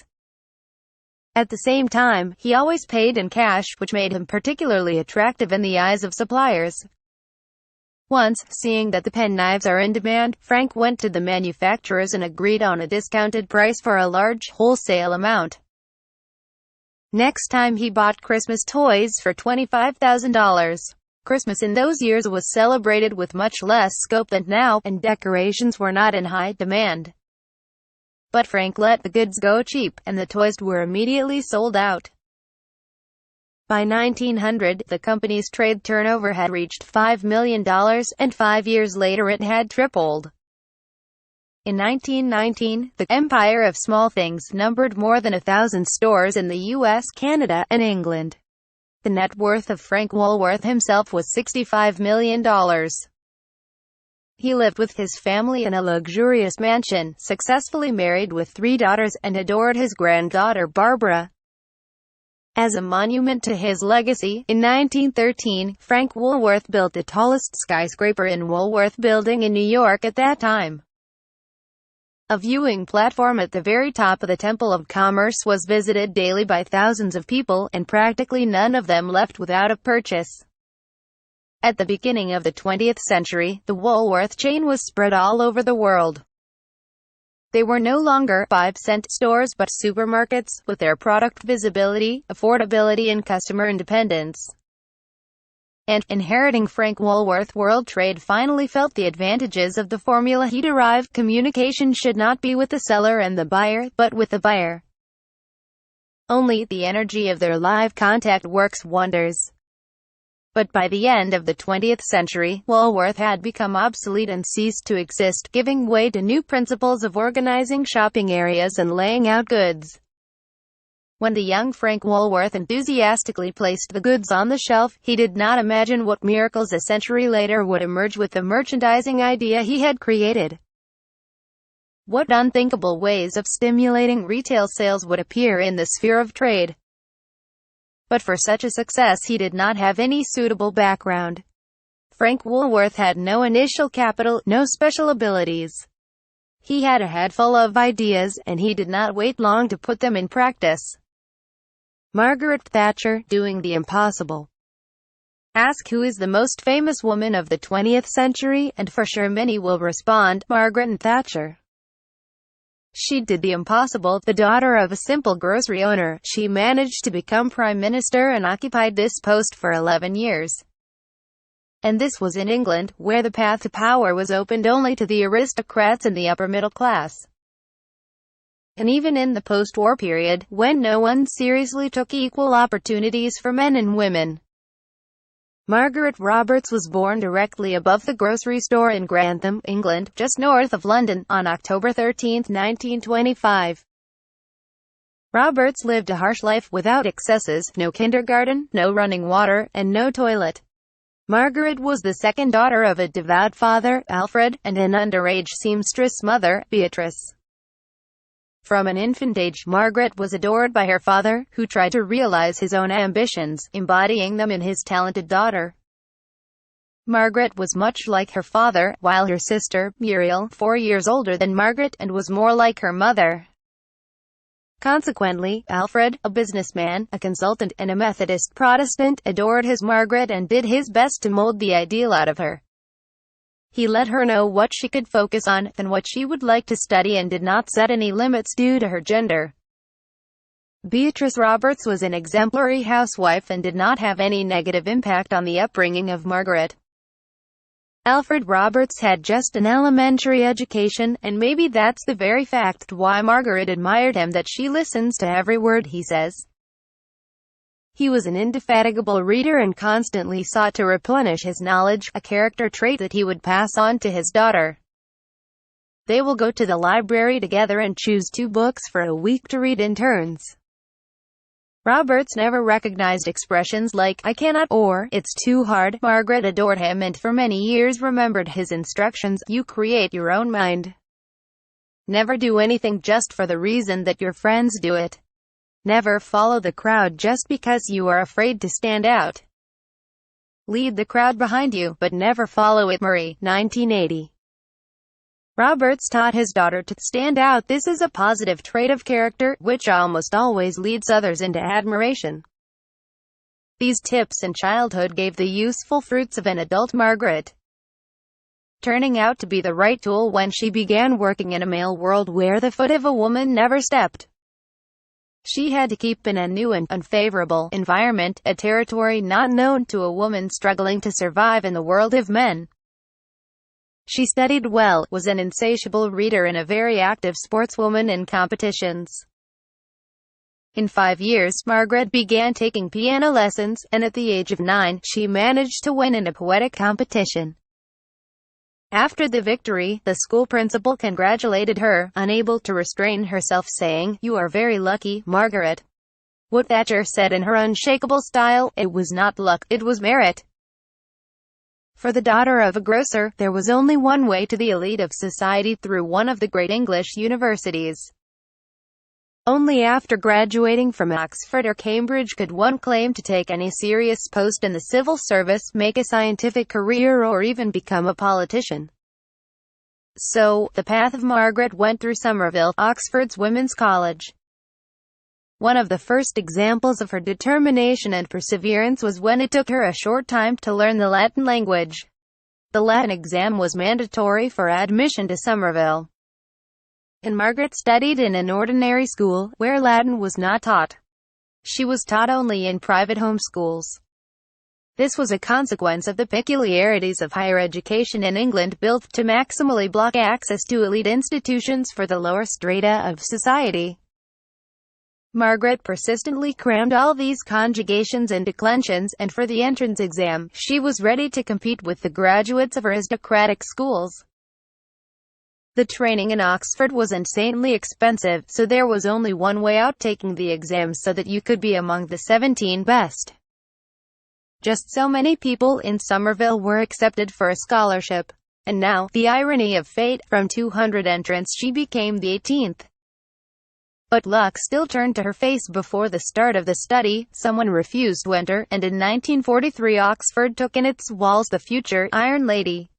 At the same time, he always paid in cash, which made him particularly attractive in the eyes of suppliers. Once, seeing that the penknives are in demand, Frank went to the manufacturers and agreed on a discounted price for a large, wholesale amount. Next time he bought Christmas toys for $25,000. Christmas in those years was celebrated with much less scope than now, and decorations were not in high demand. But Frank let the goods go cheap, and the toys were immediately sold out. By 1900, the company's trade turnover had reached $5 million, and 5 years later it had tripled. In 1919, the empire of small things numbered more than 1,000 stores in the US, Canada, and England. The net worth of Frank Woolworth himself was $65 million. He lived with his family in a luxurious mansion, successfully married with 3 daughters, and adored his granddaughter Barbara. As a monument to his legacy, in 1913, Frank Woolworth built the tallest skyscraper in Woolworth Building in New York at that time. A viewing platform at the very top of the Temple of Commerce was visited daily by thousands of people, and practically none of them left without a purchase. At the beginning of the 20th century, the Woolworth chain was spread all over the world. They were no longer 5-cent stores but supermarkets, with their product visibility, affordability and customer independence. And, inheriting Frank Woolworth, World Trade finally felt the advantages of the formula he derived. Communication should not be with the seller and the buyer, but with the buyer. Only the energy of their live contact works wonders. But by the end of the 20th century, Woolworth had become obsolete and ceased to exist, giving way to new principles of organizing shopping areas and laying out goods. When the young Frank Woolworth enthusiastically placed the goods on the shelf, he did not imagine what miracles a century later would emerge with the merchandising idea he had created. What unthinkable ways of stimulating retail sales would appear in the sphere of trade. But for such a success he did not have any suitable background. Frank Woolworth had no initial capital, no special abilities. He had a head full of ideas, and he did not wait long to put them in practice. Margaret Thatcher, doing the impossible. Ask who is the most famous woman of the 20th century, and for sure many will respond, Margaret Thatcher. She did the impossible. The daughter of a simple grocery owner, she managed to become Prime Minister and occupied this post for 11 years. And this was in England, where the path to power was opened only to the aristocrats and the upper middle class. And even in the post-war period, when no one seriously took equal opportunities for men and women. Margaret Roberts was born directly above the grocery store in Grantham, England, just north of London, on October 13, 1925. Roberts lived a harsh life, without excesses, no kindergarten, no running water, and no toilet. Margaret was the second daughter of a devout father, Alfred, and an underage seamstress mother, Beatrice. From an infant age, Margaret was adored by her father, who tried to realize his own ambitions, embodying them in his talented daughter. Margaret was much like her father, while her sister, Muriel, 4 years older than Margaret, and was more like her mother. Consequently, Alfred, a businessman, a consultant, and a Methodist Protestant, adored his Margaret and did his best to mold the ideal out of her. He let her know what she could focus on, and what she would like to study, and did not set any limits due to her gender. Beatrice Roberts was an exemplary housewife and did not have any negative impact on the upbringing of Margaret. Alfred Roberts had just an elementary education, and maybe that's the very fact why Margaret admired him, that she listens to every word he says. He was an indefatigable reader and constantly sought to replenish his knowledge, a character trait that he would pass on to his daughter. They will go to the library together and choose 2 books for a week to read in turns. Roberts never recognized expressions like, "I cannot," or, "It's too hard." Margaret adored him and for many years remembered his instructions: "You create your own mind. Never do anything just for the reason that your friends do it. Never follow the crowd just because you are afraid to stand out. Lead the crowd behind you, but never follow it." Murray, 1980. Roberts taught his daughter to stand out. This is a positive trait of character, which almost always leads others into admiration. These tips in childhood gave the useful fruits of an adult Margaret, turning out to be the right tool when she began working in a male world where the foot of a woman never stepped. She had to keep in a new and unfavorable environment, a territory not known to a woman struggling to survive in the world of men. She studied well, was an insatiable reader and a very active sportswoman in competitions. In 5 years, Margaret began taking piano lessons, and at the age of 9, she managed to win in a poetic competition. After the victory, the school principal congratulated her, unable to restrain herself, saying, "You are very lucky, Margaret." What Thatcher said in her unshakable style, "It was not luck, it was merit." For the daughter of a grocer, there was only one way to the elite of society: through one of the great English universities. Only after graduating from Oxford or Cambridge could one claim to take any serious post in the civil service, make a scientific career, or even become a politician. So, the path of Margaret went through Somerville, Oxford's women's college. One of the first examples of her determination and perseverance was when it took her a short time to learn the Latin language. The Latin exam was mandatory for admission to Somerville, and Margaret studied in an ordinary school, where Latin was not taught. She was taught only in private home schools. This was a consequence of the peculiarities of higher education in England, built to maximally block access to elite institutions for the lower strata of society. Margaret persistently crammed all these conjugations and declensions, and for the entrance exam, she was ready to compete with the graduates of aristocratic schools. The training in Oxford was insanely expensive, so there was only one way out: taking the exams so that you could be among the 17 best. Just so many people in Somerville were accepted for a scholarship. And now, the irony of fate, from 200 entrants she became the 18th. But luck still turned to her face before the start of the study. Someone refused to enter, and in 1943 Oxford took in its walls the future Iron Lady.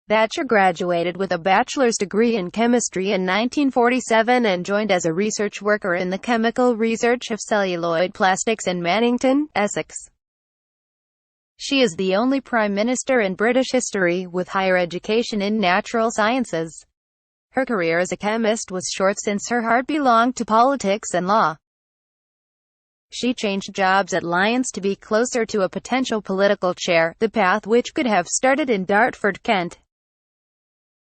Thatcher graduated with a bachelor's degree in chemistry in 1947 and joined as a research worker in the chemical research of celluloid plastics in Mannington, Essex. She is the only Prime Minister in British history with higher education in natural sciences. Her career as a chemist was short since her heart belonged to politics and law. She changed jobs at Lyons to be closer to a potential political chair, the path which could have started in Dartford, Kent.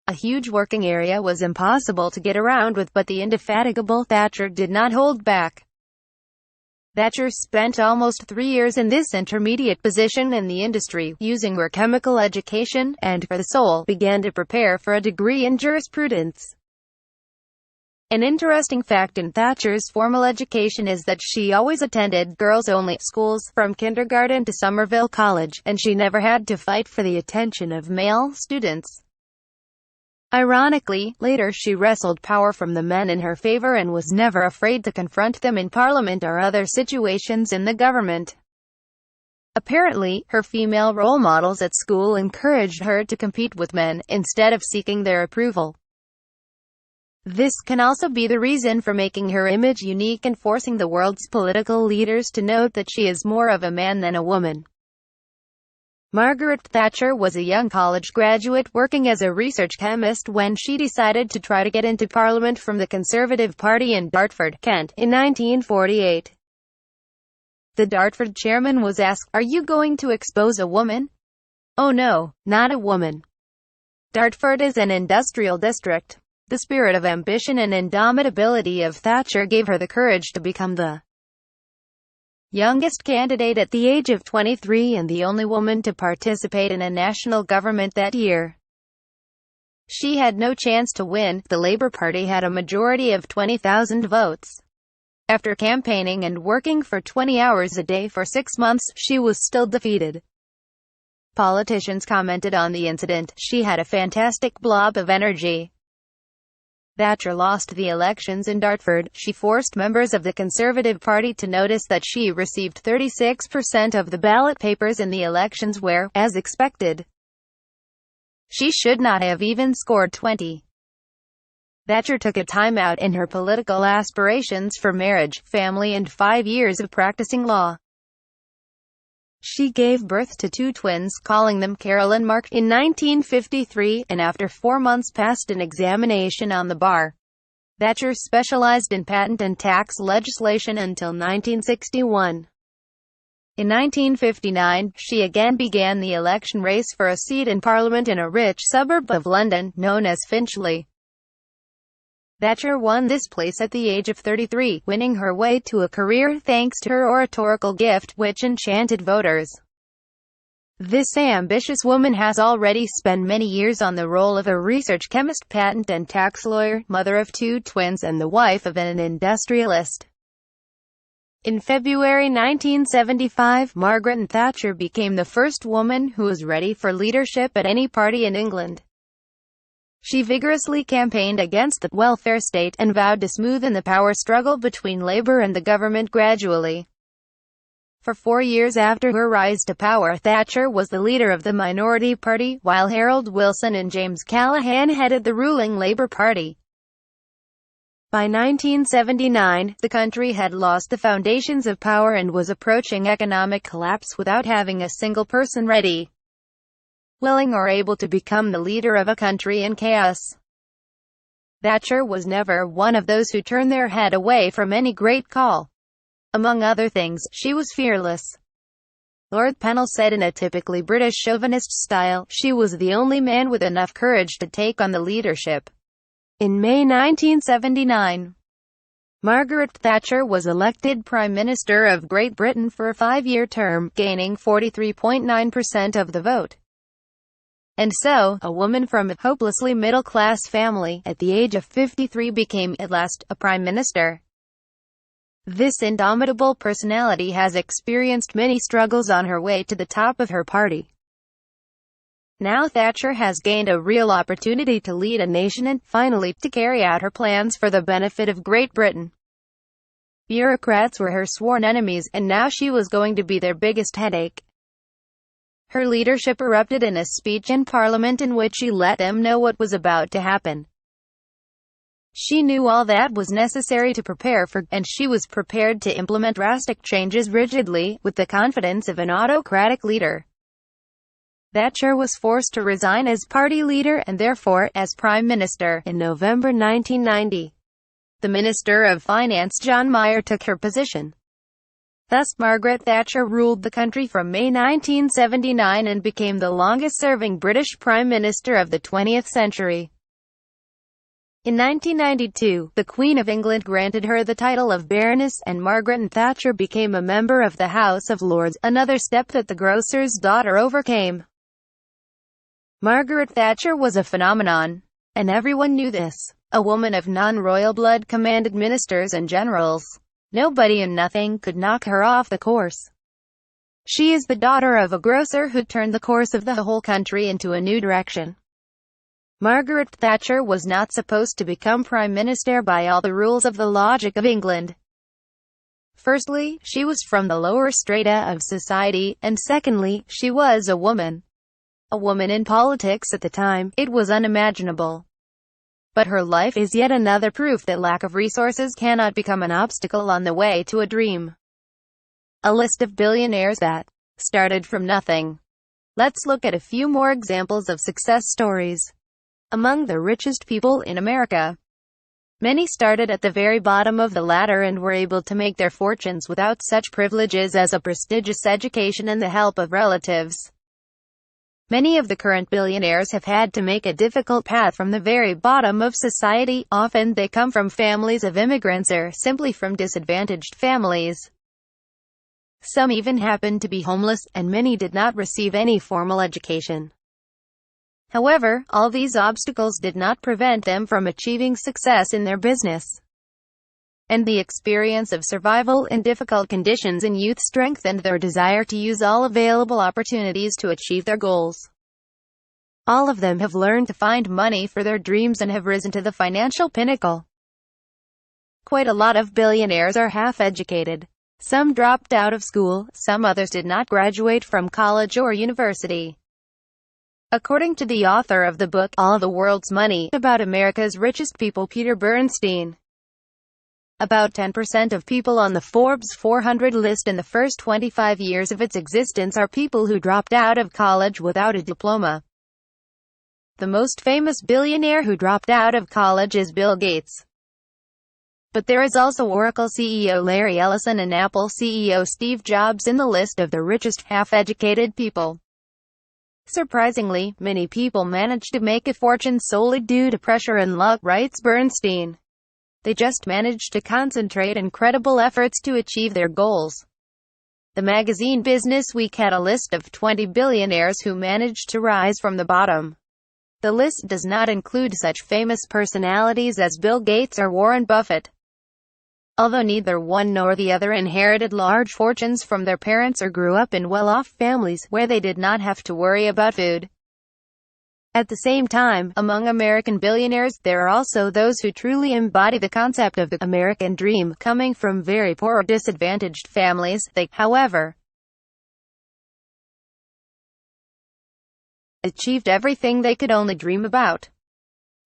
A huge working area was impossible to get around with, but the indefatigable Thatcher did not hold back. Thatcher spent almost 3 years in this intermediate position in the industry, using her chemical education, and, for the soul, began to prepare for a degree in jurisprudence. An interesting fact in Thatcher's formal education is that she always attended girls-only schools, from kindergarten to Somerville College, and she never had to fight for the attention of male students. Ironically, later she wrestled power from the men in her favor and was never afraid to confront them in Parliament or other situations in the government. Apparently, her female role models at school encouraged her to compete with men, instead of seeking their approval. This can also be the reason for making her image unique and forcing the world's political leaders to note that she is more of a man than a woman. Margaret Thatcher was a young college graduate working as a research chemist when she decided to try to get into Parliament from the Conservative Party in Dartford, Kent, in 1948. The Dartford chairman was asked, "Are you going to expose a woman?" "Oh no, not a woman." Dartford is an industrial district. The spirit of ambition and indomitability of Thatcher gave her the courage to become the youngest candidate at the age of 23 and the only woman to participate in a national government that year. She had no chance to win. The Labour Party had a majority of 20,000 votes. After campaigning and working for 20 hours a day for 6 months, she was still defeated. Politicians commented on the incident. "She had a fantastic blob of energy." Thatcher lost the elections in Dartford. She forced members of the Conservative Party to notice that she received 36% of the ballot papers in the elections where, as expected, she should not have even scored 20. Thatcher took a time out in her political aspirations for marriage, family and 5 years of practicing law. She gave birth to 2 twins, calling them Carol and Mark, in 1953, and after 4 months passed an examination on the bar. Thatcher specialized in patent and tax legislation until 1961. In 1959, she again began the election race for a seat in Parliament in a rich suburb of London, known as Finchley. Thatcher won this place at the age of 33, winning her way to a career thanks to her oratorical gift, which enchanted voters. This ambitious woman has already spent many years on the role of a research chemist, patent and tax lawyer, mother of 2 twins and the wife of an industrialist. In February 1975, Margaret Thatcher became the first woman who was ready for leadership at any party in England. She vigorously campaigned against the welfare state, and vowed to smoothen the power struggle between Labour and the government gradually. For 4 years after her rise to power, Thatcher was the leader of the minority party, while Harold Wilson and James Callaghan headed the ruling Labour Party. By 1979, the country had lost the foundations of power and was approaching economic collapse without having a single person ready, willing or able to become the leader of a country in chaos. Thatcher was never one of those who turned their head away from any great call. Among other things, she was fearless. Lord Pennell said in a typically British chauvinist style, she was the only man with enough courage to take on the leadership. In May 1979, Margaret Thatcher was elected Prime Minister of Great Britain for a 5-year term, gaining 43.9% of the vote. And so, a woman from a hopelessly middle-class family, at the age of 53 became, at last, a Prime Minister. This indomitable personality has experienced many struggles on her way to the top of her party. Now Thatcher has gained a real opportunity to lead a nation and, finally, to carry out her plans for the benefit of Great Britain. Bureaucrats were her sworn enemies, and now she was going to be their biggest headache. Her leadership erupted in a speech in Parliament in which she let them know what was about to happen. She knew all that was necessary to prepare for, and she was prepared to implement drastic changes rigidly, with the confidence of an autocratic leader. Thatcher was forced to resign as party leader and therefore, as Prime Minister, in November 1990. The Minister of Finance John Major took her position. Thus, Margaret Thatcher ruled the country from May 1979 and became the longest-serving British Prime Minister of the 20th century. In 1992, the Queen of England granted her the title of Baroness, and Margaret Thatcher became a member of the House of Lords, another step that the grocer's daughter overcame. Margaret Thatcher was a phenomenon, and everyone knew this. A woman of non-royal blood commanded ministers and generals. Nobody and nothing could knock her off the course. She is the daughter of a grocer who turned the course of the whole country into a new direction. Margaret Thatcher was not supposed to become Prime Minister by all the rules of the logic of England. Firstly, she was from the lower strata of society, and secondly, she was a woman. A woman in politics at the time, it was unimaginable. But her life is yet another proof that lack of resources cannot become an obstacle on the way to a dream. A list of billionaires that started from nothing. Let's look at a few more examples of success stories. Among the richest people in America, many started at the very bottom of the ladder and were able to make their fortunes without such privileges as a prestigious education and the help of relatives. Many of the current billionaires have had to make a difficult path from the very bottom of society. Often they come from families of immigrants or simply from disadvantaged families. Some even happened to be homeless, and many did not receive any formal education. However, all these obstacles did not prevent them from achieving success in their business. And the experience of survival in difficult conditions in youth strengthened their desire to use all available opportunities to achieve their goals. All of them have learned to find money for their dreams and have risen to the financial pinnacle. Quite a lot of billionaires are half-educated. Some dropped out of school, some others did not graduate from college or university. According to the author of the book, All the World's Money, about America's richest people, Peter Bernstein, about 10% of people on the Forbes 400 list in the first 25 years of its existence are people who dropped out of college without a diploma. The most famous billionaire who dropped out of college is Bill Gates. But there is also Oracle CEO Larry Ellison and Apple CEO Steve Jobs in the list of the richest half-educated people. Surprisingly, many people manage to make a fortune solely due to pressure and luck, writes Bernstein. They just managed to concentrate incredible efforts to achieve their goals. The magazine Business Week had a list of 20 billionaires who managed to rise from the bottom. The list does not include such famous personalities as Bill Gates or Warren Buffett. Although neither one nor the other inherited large fortunes from their parents or grew up in well-off families where they did not have to worry about food. At the same time, among American billionaires, there are also those who truly embody the concept of the American dream. Coming from very poor or disadvantaged families, they, however, achieved everything they could only dream about.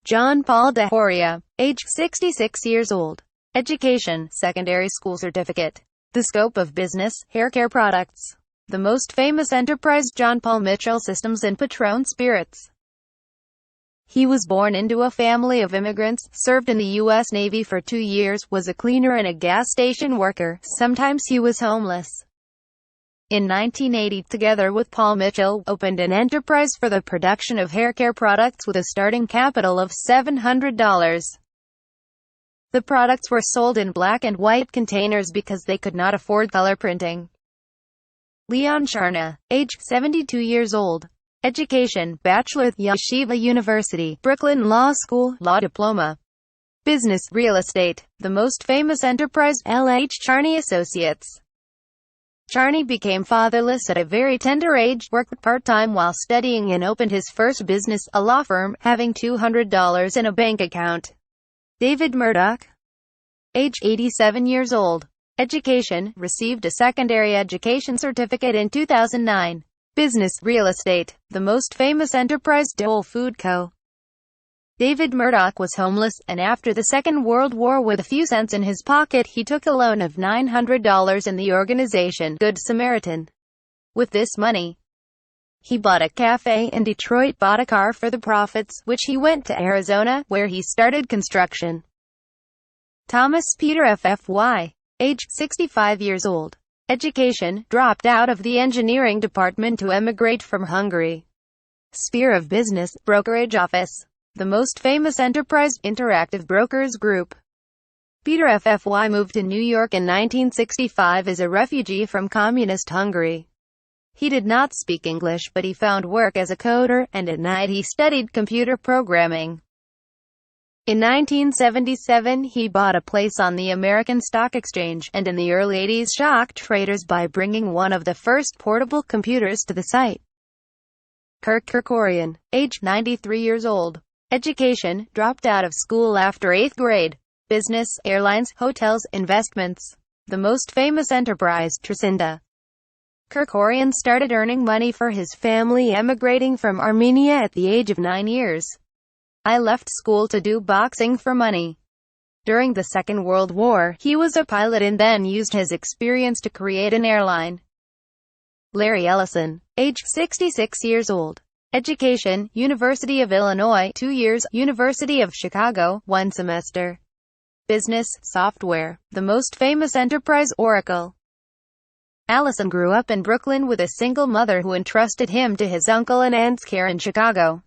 John Paul de Horia, age 66 years old. Education, secondary school certificate. The scope of business, hair care products. The most famous enterprise, John Paul Mitchell Systems and Patron Spirits. He was born into a family of immigrants, served in the U.S. Navy for 2 years, was a cleaner and a gas station worker. Sometimes he was homeless. In 1980, together with Paul Mitchell, opened an enterprise for the production of hair care products with a starting capital of $700. The products were sold in black and white containers because they could not afford color printing. Leon Charna, age 72 years old. Education, Bachelor, Yeshiva University, Brooklyn Law School, Law Diploma. Business, Real Estate. The most famous enterprise, L.H. Charney Associates. Charney became fatherless at a very tender age, worked part-time while studying and opened his first business, a law firm, having $200 in a bank account. David Murdoch, age 87 years old. Education, received a secondary education certificate in 2009. Business, Real Estate. The most famous enterprise, Dole Food Co. David Murdoch was homeless, and after the Second World War with a few cents in his pocket, he took a loan of $900 in the organization Good Samaritan. With this money, He bought a cafe in Detroit, bought a car for the profits, which he went to Arizona, where he started construction. Thomas Peter FFY. Age 65 years old. Education, dropped out of the engineering department to emigrate from Hungary. Sphere of business, brokerage office. The most famous enterprise, Interactive Brokers Group. Peter FFY moved to New York in 1965 as a refugee from communist Hungary. He did not speak English, but he found work as a coder, and at night he studied computer programming. In 1977, he bought a place on the American Stock Exchange, and in the early 80s shocked traders by bringing one of the first portable computers to the site. Kirk Kerkorian. Age 93 years old. Education, dropped out of school after 8th grade. Business, airlines, hotels, investments. The most famous enterprise, Tracinda. Kerkorian started earning money for his family emigrating from Armenia at the age of 9 years. I left school to do boxing for money. During the Second World War, he was a pilot and then used his experience to create an airline. Larry Ellison. Age 66 years old. Education, University of Illinois 2 years, University of Chicago 1 semester. Business, software. The most famous enterprise, Oracle. Allison grew up in Brooklyn with a single mother who entrusted him to his uncle and aunt's care in Chicago.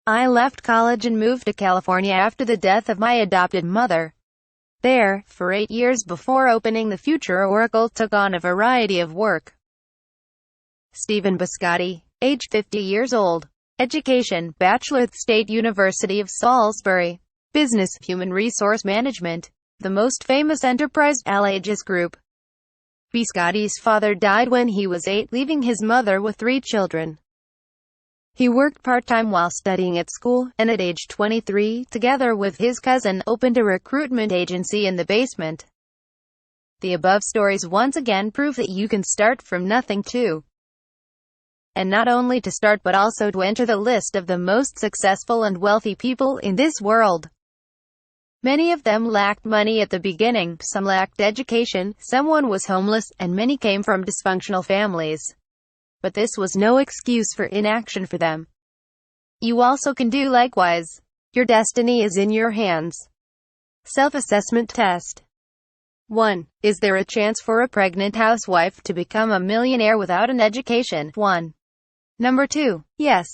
I left college and moved to California after the death of my adopted mother. There, for 8 years before opening the future Oracle took on a variety of work. Stephen Biscotti. Age 50 years old. Education, Bachelor, State University of Salisbury. Business, Human Resource Management. The most famous enterprise, Allegis Group. Biscotti's father died when he was 8, leaving his mother with 3 children. He worked part-time while studying at school, and at age 23, together with his cousin, opened a recruitment agency in the basement. The above stories once again prove that you can start from nothing too. And not only to start but also to enter the list of the most successful and wealthy people in this world. Many of them lacked money at the beginning, some lacked education, someone was homeless, and many came from dysfunctional families. But this was no excuse for inaction for them. You also can do likewise. Your destiny is in your hands. Self-assessment test. 1. Is there a chance for a pregnant housewife to become a millionaire without an education? 1. Number 2. Yes.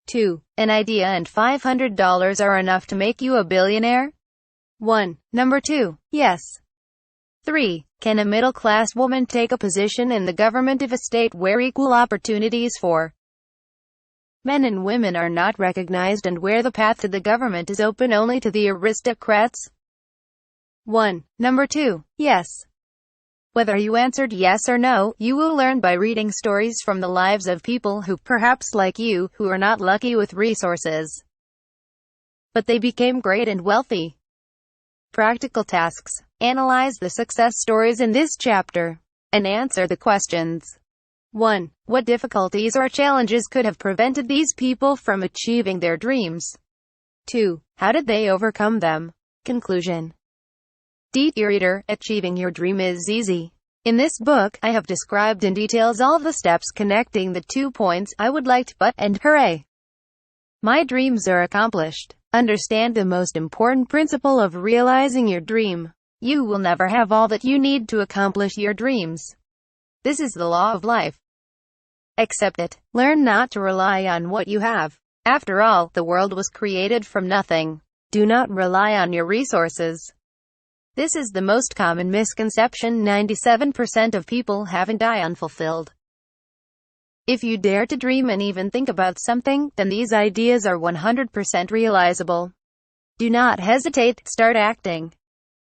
2. An idea and $500 are enough to make you a billionaire? 1. Number 2. Yes. 3. Can a middle-class woman take a position in the government of a state where equal opportunities for men and women are not recognized and where the path to the government is open only to the aristocrats? 1. Number 2. Yes. Whether you answered yes or no, you will learn by reading stories from the lives of people who, perhaps like you, who are not lucky with resources, but they became great and wealthy. Practical tasks. Analyze the success stories in this chapter and answer the questions. 1. What difficulties or challenges could have prevented these people from achieving their dreams? 2. How did they overcome them? Conclusion. Dear reader, achieving your dream is easy. In this book, I have described in details all the steps connecting the 2 points, I would like to, but, and hooray! My dreams are accomplished. Understand the most important principle of realizing your dream. You will never have all that you need to accomplish your dreams. This is the law of life. Accept it. Learn not to rely on what you have. After all, the world was created from nothing. Do not rely on your resources. This is the most common misconception 97% of people have and die unfulfilled. If you dare to dream and even think about something, then these ideas are 100% realizable. Do not hesitate, start acting.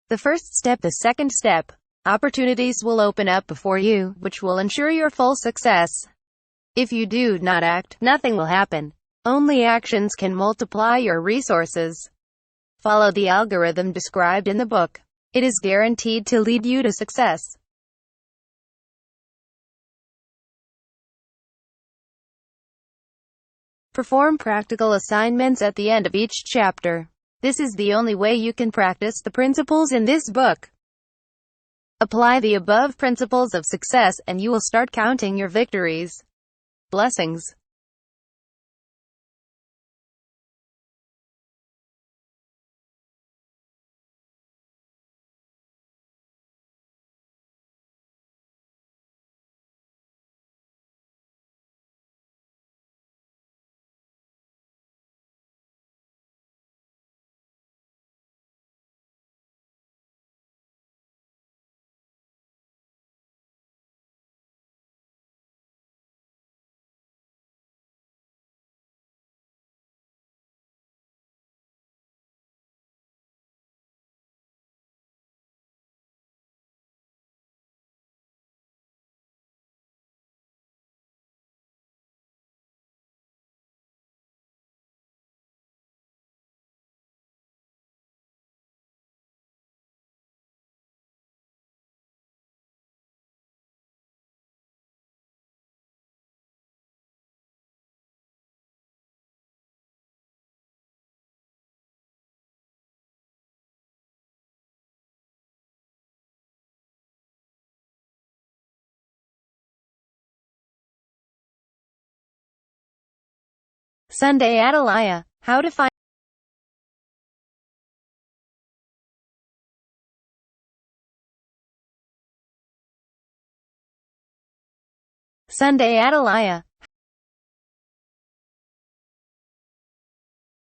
The first step, the second step. Opportunities will open up before you, which will ensure your full success. If you do not act, nothing will happen. Only actions can multiply your resources. Follow the algorithm described in the book. It is guaranteed to lead you to success. Perform practical assignments at the end of each chapter. This is the only way you can practice the principles in this book. Apply the above principles of success and you will start counting your victories. Blessings. Sunday Atalaya. How to find Sunday Atalaya.